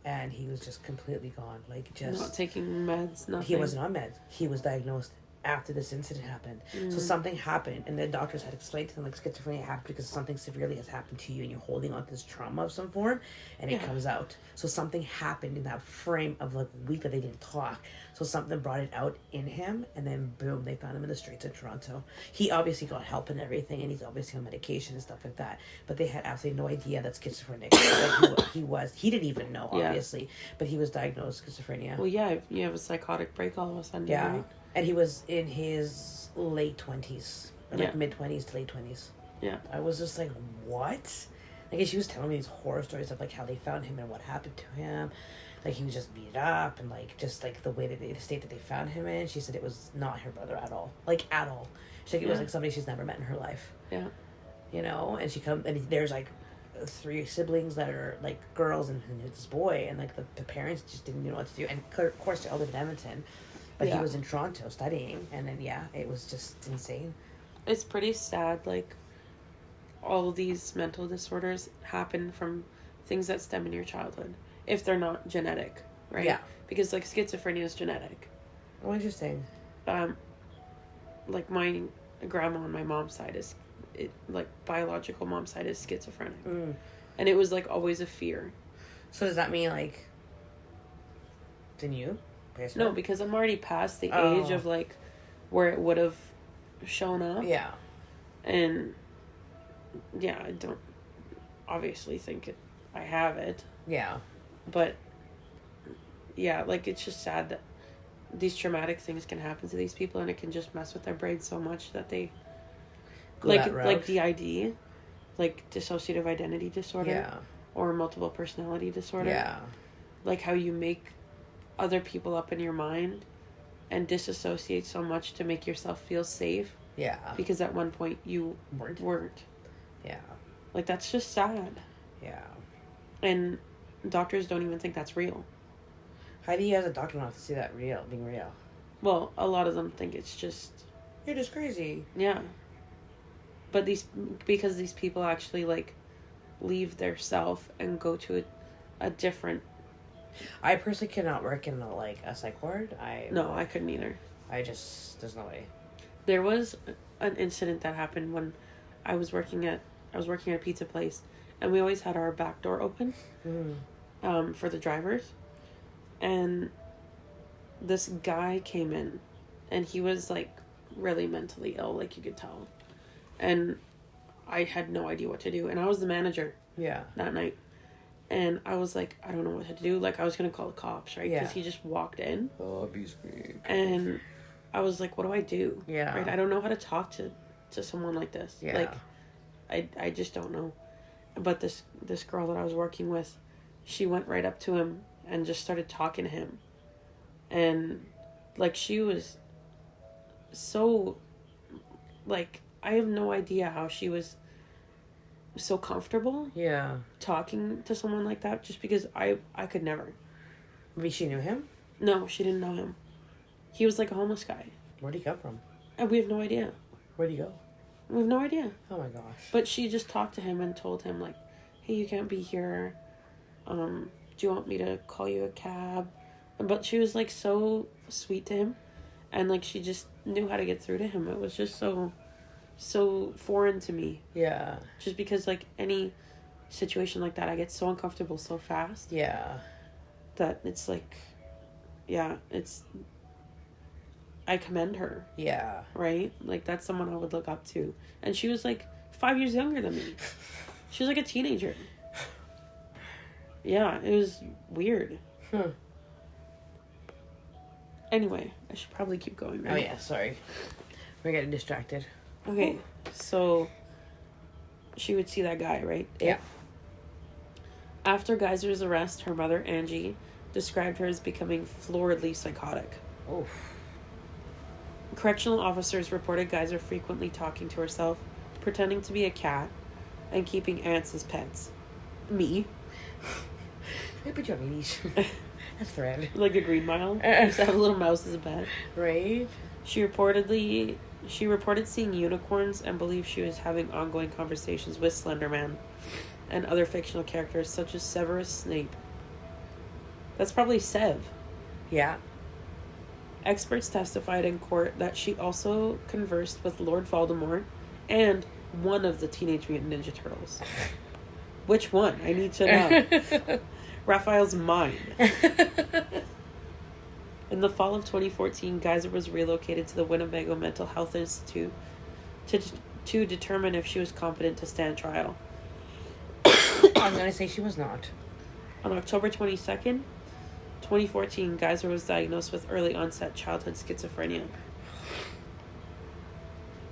And he was just completely gone. Like, just... Not taking meds, nothing. He wasn't on meds. He was diagnosed after this incident happened. So something happened, and the doctors had explained to them, like, schizophrenia happened because something severely has happened to you, and you're holding on to this trauma of some form, and it comes out. So something happened in that frame of, like, a week that they didn't talk. So something brought it out in him, and then boom, they found him in the streets of Toronto. He obviously got help and everything, and he's obviously on medication and stuff like that. But they had absolutely no idea that schizophrenic. Like, he didn't even know, obviously, but he was diagnosed with schizophrenia. Well, yeah, you have a psychotic break all of a sudden. Yeah. Right? And he was in his late 20s. Like mid-20s to late 20s. Yeah. I was just like, what? Like, she was telling me these horror stories of, like, how they found him and what happened to him. Like, he was just beat up and, like, just, like, the way that the state that they found him in. She said it was not her brother at all. Like, at all. She said it was, like, somebody she's never met in her life. Yeah. You know? And and there's, like, 3 siblings that are, like, girls and this boy. And, like, the parents just didn't know what to do. And, of course, they all live in Edmonton. But he was in Toronto studying, and then, it was just insane. It's pretty sad, like, all these mental disorders happen from things that stem in your childhood, if they're not genetic, right? Yeah. Because, like, schizophrenia is genetic. Oh, interesting. Like, my grandma on my mom's side biological mom's side is schizophrenic. And it was, like, always a fear. So does that mean, like, then you? No, because I'm already past the age of, like, where it would have shown up. Yeah. And, yeah, I don't obviously think I have it. Yeah. But, yeah, like, it's just sad that these traumatic things can happen to these people, and it can just mess with their brain so much that they... Like DID, like, dissociative identity disorder. Yeah. Or multiple personality disorder. Yeah. Like, how you make other people up in your mind and disassociate so much to make yourself feel safe. Yeah. Because at one point you weren't. Yeah. Like, that's just sad. Yeah. And doctors don't even think that's real. How do you as a doctor not to see that being real? Well, a lot of them think it's just... You're just crazy. Yeah. But because these people actually, like, leave their self and go to a different... I personally cannot work in a psych ward. No, I couldn't either. There's no way. There was an incident that happened when I was working at a pizza place, and we always had our back door open for the drivers. And this guy came in, and he was, like, really mentally ill, like you could tell. And I had no idea what to do. And I was the manager that night. And I was like, I don't know what to do. Like, I was going to call the cops, right? Because he just walked in. Oh, abuse me. And I was like, what do I do? Yeah. Right? I don't know how to talk to someone like this. Yeah. Like, I just don't know. But this girl that I was working with, she went right up to him and just started talking to him. And, like, she was so, like, I have no idea how she was so comfortable talking to someone like that, just because I could never. Maybe she knew him? No, she didn't know him. He was like a homeless guy. Where'd he come from? And we have no idea. Where'd he go? We have no idea. Oh my gosh. But she just talked to him and told him, like, hey, you can't be here. Do you want me to call you a cab? But she was, like, so sweet to him. And, like, she just knew how to get through to him. It was just so foreign to me. Yeah. Just because, like, any situation like that, I get so uncomfortable so fast. Yeah. That it's like, I commend her. Yeah. Right? Like, that's someone I would look up to. And she was, like, 5 years younger than me. She was, like, a teenager. Yeah, it was weird. Anyway, I should probably keep going, right? Oh, yeah, sorry. We're getting distracted. Okay, so she would see that guy, right? Yeah. After Geyser's arrest, her mother, Angie, described her as becoming floridly psychotic. Oh. Correctional officers reported Geyser frequently talking to herself, pretending to be a cat, and keeping ants as pets. Me. I put you on a leash. A thread. Like a Green Mile. Just have a little mouse as a pet. Right? She reported seeing unicorns and believed she was having ongoing conversations with Slender Man and other fictional characters such as Severus Snape. That's probably Sev. Yeah. Experts testified in court that she also conversed with Lord Voldemort and one of the Teenage Mutant Ninja Turtles. Which one? I need to know. Raphael's mind. In the fall of 2014, Geyser was relocated to the Winnebago Mental Health Institute to determine if she was competent to stand trial. I'm going to say she was not. On October 22nd, 2014, Geyser was diagnosed with early onset childhood schizophrenia.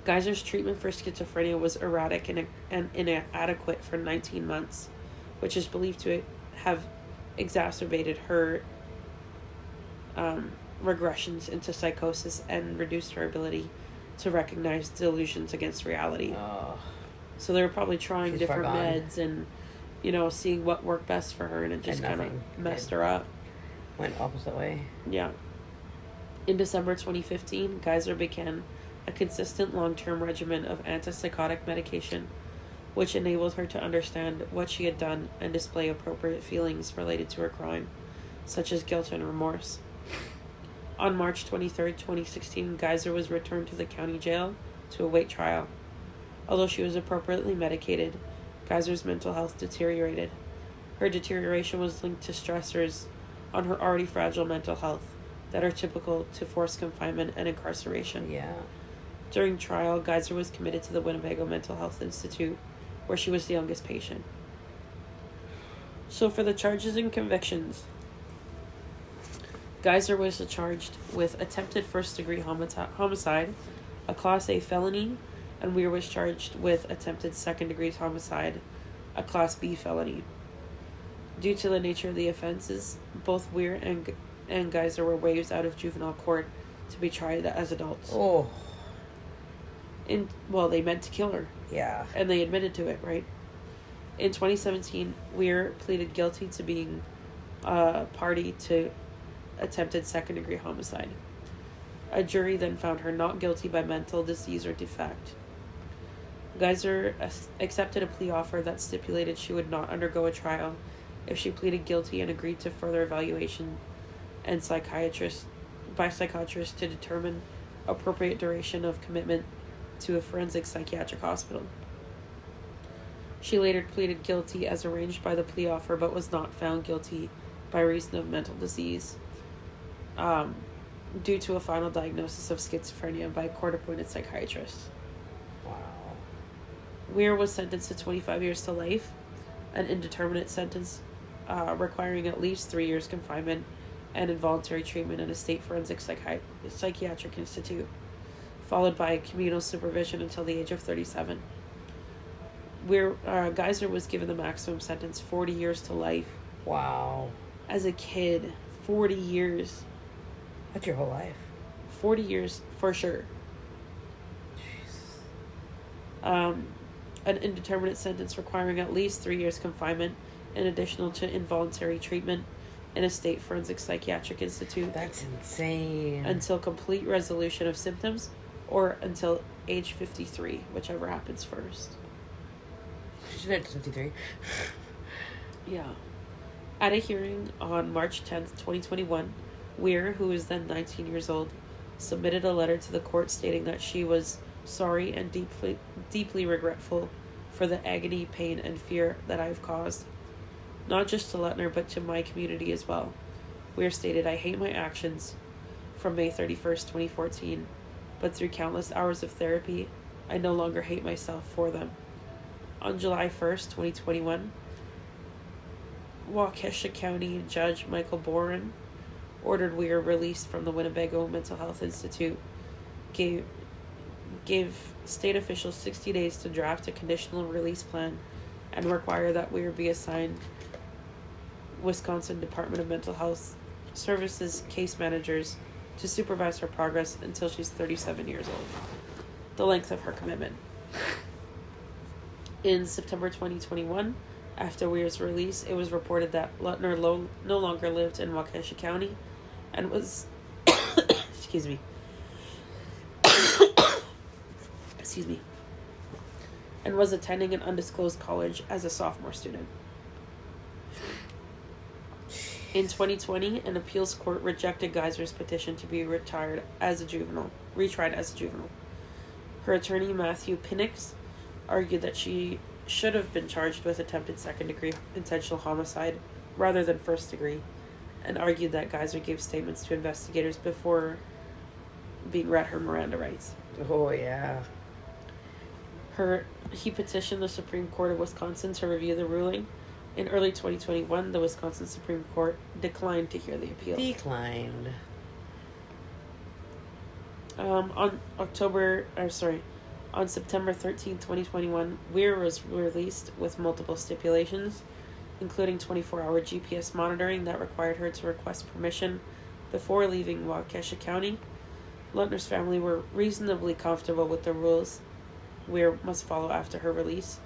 Geyser's treatment for schizophrenia was erratic and inadequate for 19 months, which is believed to have exacerbated her regressions into psychosis and reduced her ability to recognize delusions against reality. So they were probably trying different meds and, seeing what worked best for her, and it just kind of messed her up. Went opposite way. Yeah. In December 2015, Geyser began a consistent long-term regimen of antipsychotic medication, which enabled her to understand what she had done and display appropriate feelings related to her crime, such as guilt and remorse. On March 23, 2016, Geyser was returned to the county jail to await trial. Although she was appropriately medicated, Geyser's mental health deteriorated. Her deterioration was linked to stressors on her already fragile mental health that are typical to forced confinement and incarceration. Yeah. During trial, Geyser was committed to the Winnebago Mental Health Institute, where she was the youngest patient. So for the charges and convictions, Geyser was charged with attempted first-degree homicide, a Class A felony, and Weir was charged with attempted second-degree homicide, a Class B felony. Due to the nature of the offenses, both Weir and Geyser were waived out of juvenile court to be tried as adults. Oh. They meant to kill her. Yeah. And they admitted to it, right? In 2017, Weir pleaded guilty to being a party to attempted second-degree homicide. A jury then found her not guilty by mental disease or defect. Geyser accepted a plea offer that stipulated she would not undergo a trial if she pleaded guilty and agreed to further evaluation and psychiatrists to determine appropriate duration of commitment to a forensic psychiatric hospital. She later pleaded guilty as arranged by the plea offer, but was not found guilty by reason of mental disease due to a final diagnosis of schizophrenia by a court-appointed psychiatrist. Wow. Weir was sentenced to 25 years to life, an indeterminate sentence requiring at least 3 years confinement and involuntary treatment in a state forensic psychiatric institute, followed by communal supervision until the age of 37. Geyser was given the maximum sentence, 40 years to life. Wow. As a kid, 40 years. That's your whole life. 40 years for sure. Jesus. An indeterminate sentence requiring at least 3 years confinement in addition to involuntary treatment in a state forensic psychiatric institute. That's insane. Until complete resolution of symptoms or until age 53, whichever happens first. She's at 53. Yeah. At a hearing on March 10th, 2021, Weir, who was then 19 years old, submitted a letter to the court stating that she was sorry and deeply regretful for the agony, pain, and fear that I've caused, not just to Lettner, but to my community as well. Weir stated, I hate my actions from May 31st, 2014, but through countless hours of therapy, I no longer hate myself for them. On July 1st, 2021, Waukesha County Judge Michael Boren ordered Weir released from the Winnebago Mental Health Institute, gave state officials 60 days to draft a conditional release plan, and require that Weir be assigned Wisconsin Department of Mental Health Services case managers to supervise her progress until she's 37 years old, the length of her commitment. In September 2021, after Weir's release, it was reported that Lettner no longer lived in Waukesha County and was excuse me and was attending an undisclosed college as a sophomore student. In 2020, an appeals court rejected Geyser's petition to be retried as a juvenile. Her attorney, Matthew Pinnix, argued that she should have been charged with attempted second-degree intentional homicide rather than first-degree, and argued that Geyser gave statements to investigators before being read her Miranda rights. Oh, yeah. He petitioned the Supreme Court of Wisconsin to review the ruling. In early 2021, the Wisconsin Supreme Court declined to hear the appeal. Declined. On September 13, 2021, Weir was released with multiple stipulations, including 24-hour GPS monitoring that required her to request permission before leaving Waukesha County. Lettner's family were reasonably comfortable with the rules Weir must follow after her release,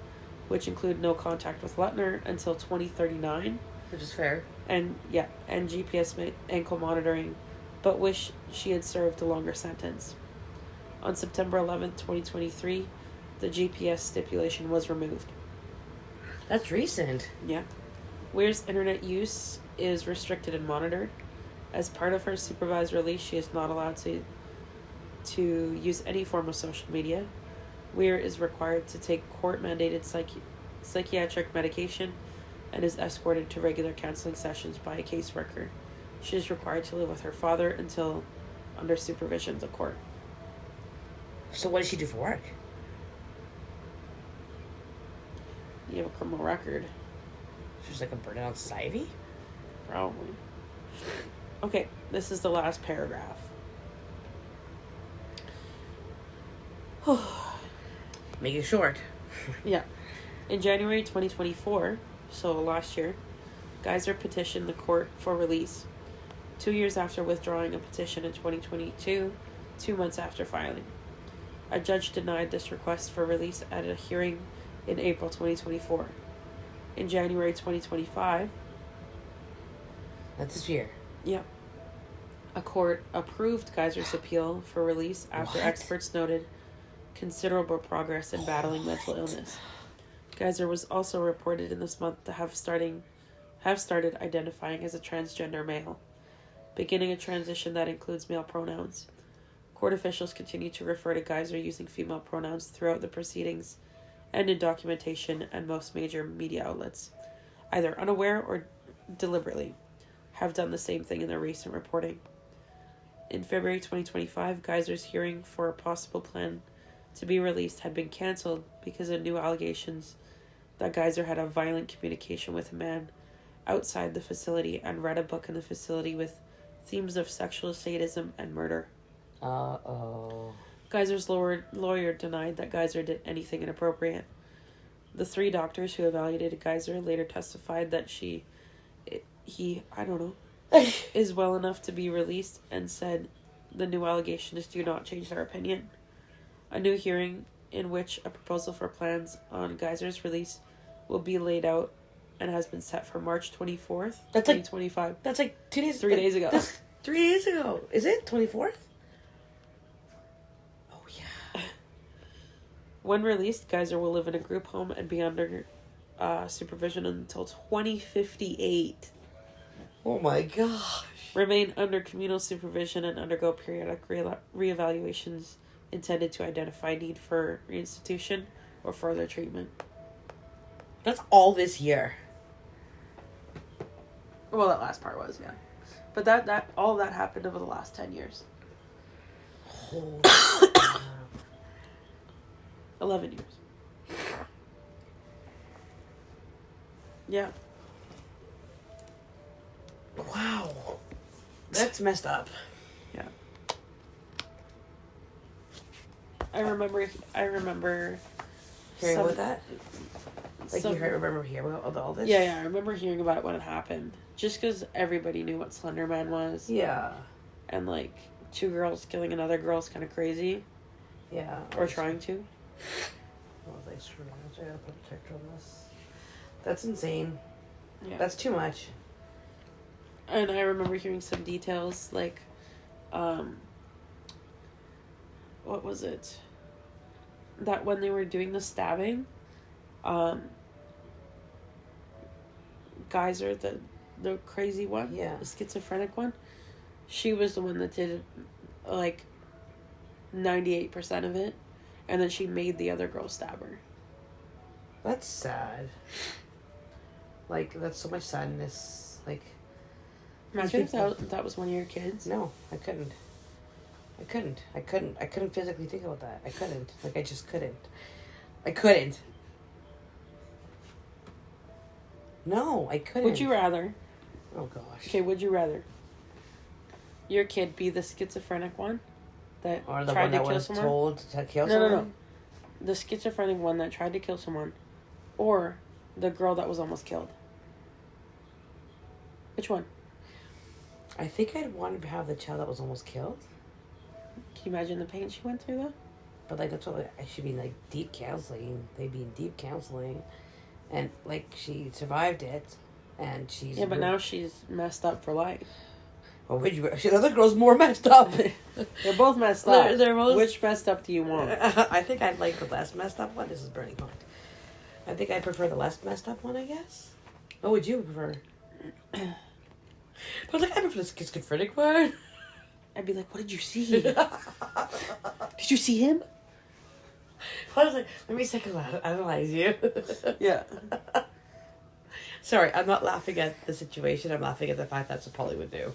which include no contact with Lettner until 2039. Which is fair. And GPS ankle monitoring, but wish she had served a longer sentence. On September 11th, 2023, the GPS stipulation was removed. That's recent. Yeah. Weir's internet use is restricted and monitored. As part of her supervised release, she is not allowed to use any form of social media. Weir is required to take court-mandated psychiatric medication and is escorted to regular counseling sessions by a caseworker. She is required to live with her father until under supervision of the court. So what does she do for work? You have a criminal record. She's like a burden on society? Probably. Okay, this is the last paragraph. Make it short. Yeah. In January 2024, so last year, Geyser petitioned the court for release. 2 years after withdrawing a petition in 2022, 2 months after filing. A judge denied this request for release at a hearing in April 2024. In January 2025, That's this year. yep, a court approved Geyser's appeal for release after What? experts noted considerable progress in battling mental illness. Geyser was also reported in this month to have started identifying as a transgender male, beginning a transition that includes male pronouns. Court officials continue to refer to Geyser using female pronouns throughout the proceedings and in documentation, and most major media outlets, either unaware or deliberately, have done the same thing in their recent reporting. In February 2025, Geyser's hearing for a possible plan to be released had been cancelled because of new allegations that Geyser had a violent communication with a man outside the facility and read a book in the facility with themes of sexual sadism and murder. Uh-oh. Geyser's lawyer denied that Geyser did anything inappropriate. The 3 doctors who evaluated Geyser later testified that he is well enough to be released, and said the new allegations do not change their opinion. A new hearing in which a proposal for plans on Geyser's release will be laid out and has been set for March 24th, 2025. That's like 2 days... 3 days ago. That's 3 days ago. Is it? 24th? Oh, yeah. When released, Geyser will live in a group home and be under supervision until 2058. Oh, my gosh. Remain under communal supervision and undergo periodic reevaluations intended to identify need for reinstitution or further treatment. That's all this year. Well, that last part was, yeah. But that all that happened over the last 10 years. Holy 11 years. Yeah. Wow. That's messed up. Yeah. I remember Hearing some- about that? Like, remember hearing about all this? Yeah, I remember hearing about it when it happened. Just because everybody knew what Slender Man was. Yeah. And, like, 2 girls killing another girl is kind of crazy. Yeah. Or trying to. Oh, thanks for that. I gotta put a protector on this. That's insane. Yeah. That's too much. And I remember hearing some details, like, what was it? That when they were doing the stabbing, Geyser, the crazy one, Yeah. the schizophrenic one, she was the one that did, like, 98% of it, and then she made the other girl stab her. That's sad. Like, that's so much sadness. Like, Imagine if that was one of your kids. no, I couldn't. I couldn't physically think about that. I couldn't. Like, I just couldn't. I couldn't. No, I couldn't. Would you rather? Oh, gosh. Okay, would you rather your kid be the schizophrenic one that Or the tried one to that kill was someone? told to kill No, someone? no. The schizophrenic one that tried to kill someone, or the girl that was almost killed? Which one? I think I'd want to have the child that was almost killed. Can you imagine the pain she went through, though? But, like, that's what, like, I should be in, like, deep counseling. They'd be in deep counseling. And, like, she survived it. And she's... Yeah, but now she's messed up for life. Well, the other girl's more messed up. They're both messed up. They're both... Which messed up do you want? I think I'd like the less messed up one. This is burning hot. I think I'd prefer the less messed up one, I guess. What would you prefer? I was like, I prefer the schizophrenic one. I'd be like, what did you see? Did you see him? I was like, let me psychoanalyze you. Yeah. Sorry, I'm not laughing at the situation. I'm laughing at the fact that's what Polly would do.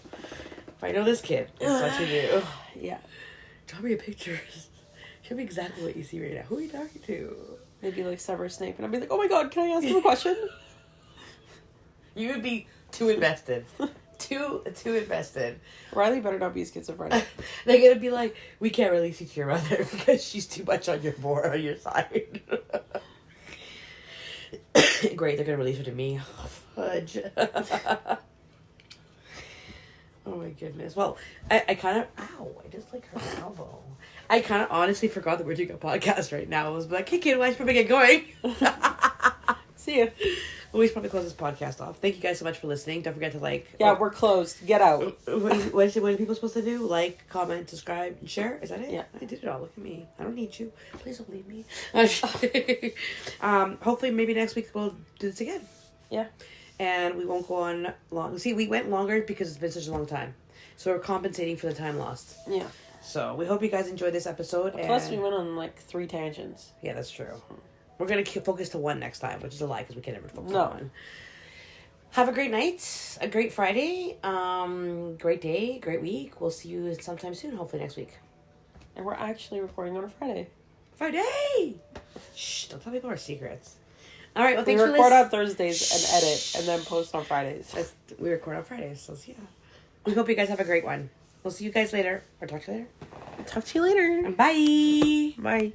If I know this kid, it's what you do. Yeah. Draw me a picture. Show me exactly what you see right now. Who are you talking to? Maybe like Severus Snape, and I'd be like, oh my god, can I ask him a question? You would be too invested. Too invested. Riley better not be schizophrenic. They're gonna be like, we can't release you to your mother because she's too much on your side. Great, they're gonna release her to me. Fudge. Oh my goodness. Well, I kind of... Ow, I just like her elbow. I kind of honestly forgot that we're doing a podcast right now. I was like, hey kid, why should we get going? See ya. We should probably close this podcast off. Thank you guys so much for listening. Don't forget to like. Yeah, we're closed. Get out. What are people supposed to do? Like, comment, subscribe, and share? Is that it? Yeah. I did it all. Look at me. I don't need you. Please don't leave me. Hopefully, maybe next week we'll do this again. Yeah. And we won't go on long. See, we went longer because it's been such a long time. So we're compensating for the time lost. Yeah. So we hope you guys enjoyed this episode. Plus, we went on like 3 tangents. Yeah, that's true. We're going to focus to one next time, which is a lie because we can never focus on one. Have a great night, a great Friday, great day, great week. We'll see you sometime soon, hopefully next week. And we're actually recording on a Friday. Friday! Shh, don't tell people our secrets. All right, well, thanks for listening. We record on Thursdays and edit, and then post on Fridays. We record on Fridays, so yeah. We hope you guys have a great one. We'll see you guys later, or talk to you later. Talk to you later. Bye! Bye.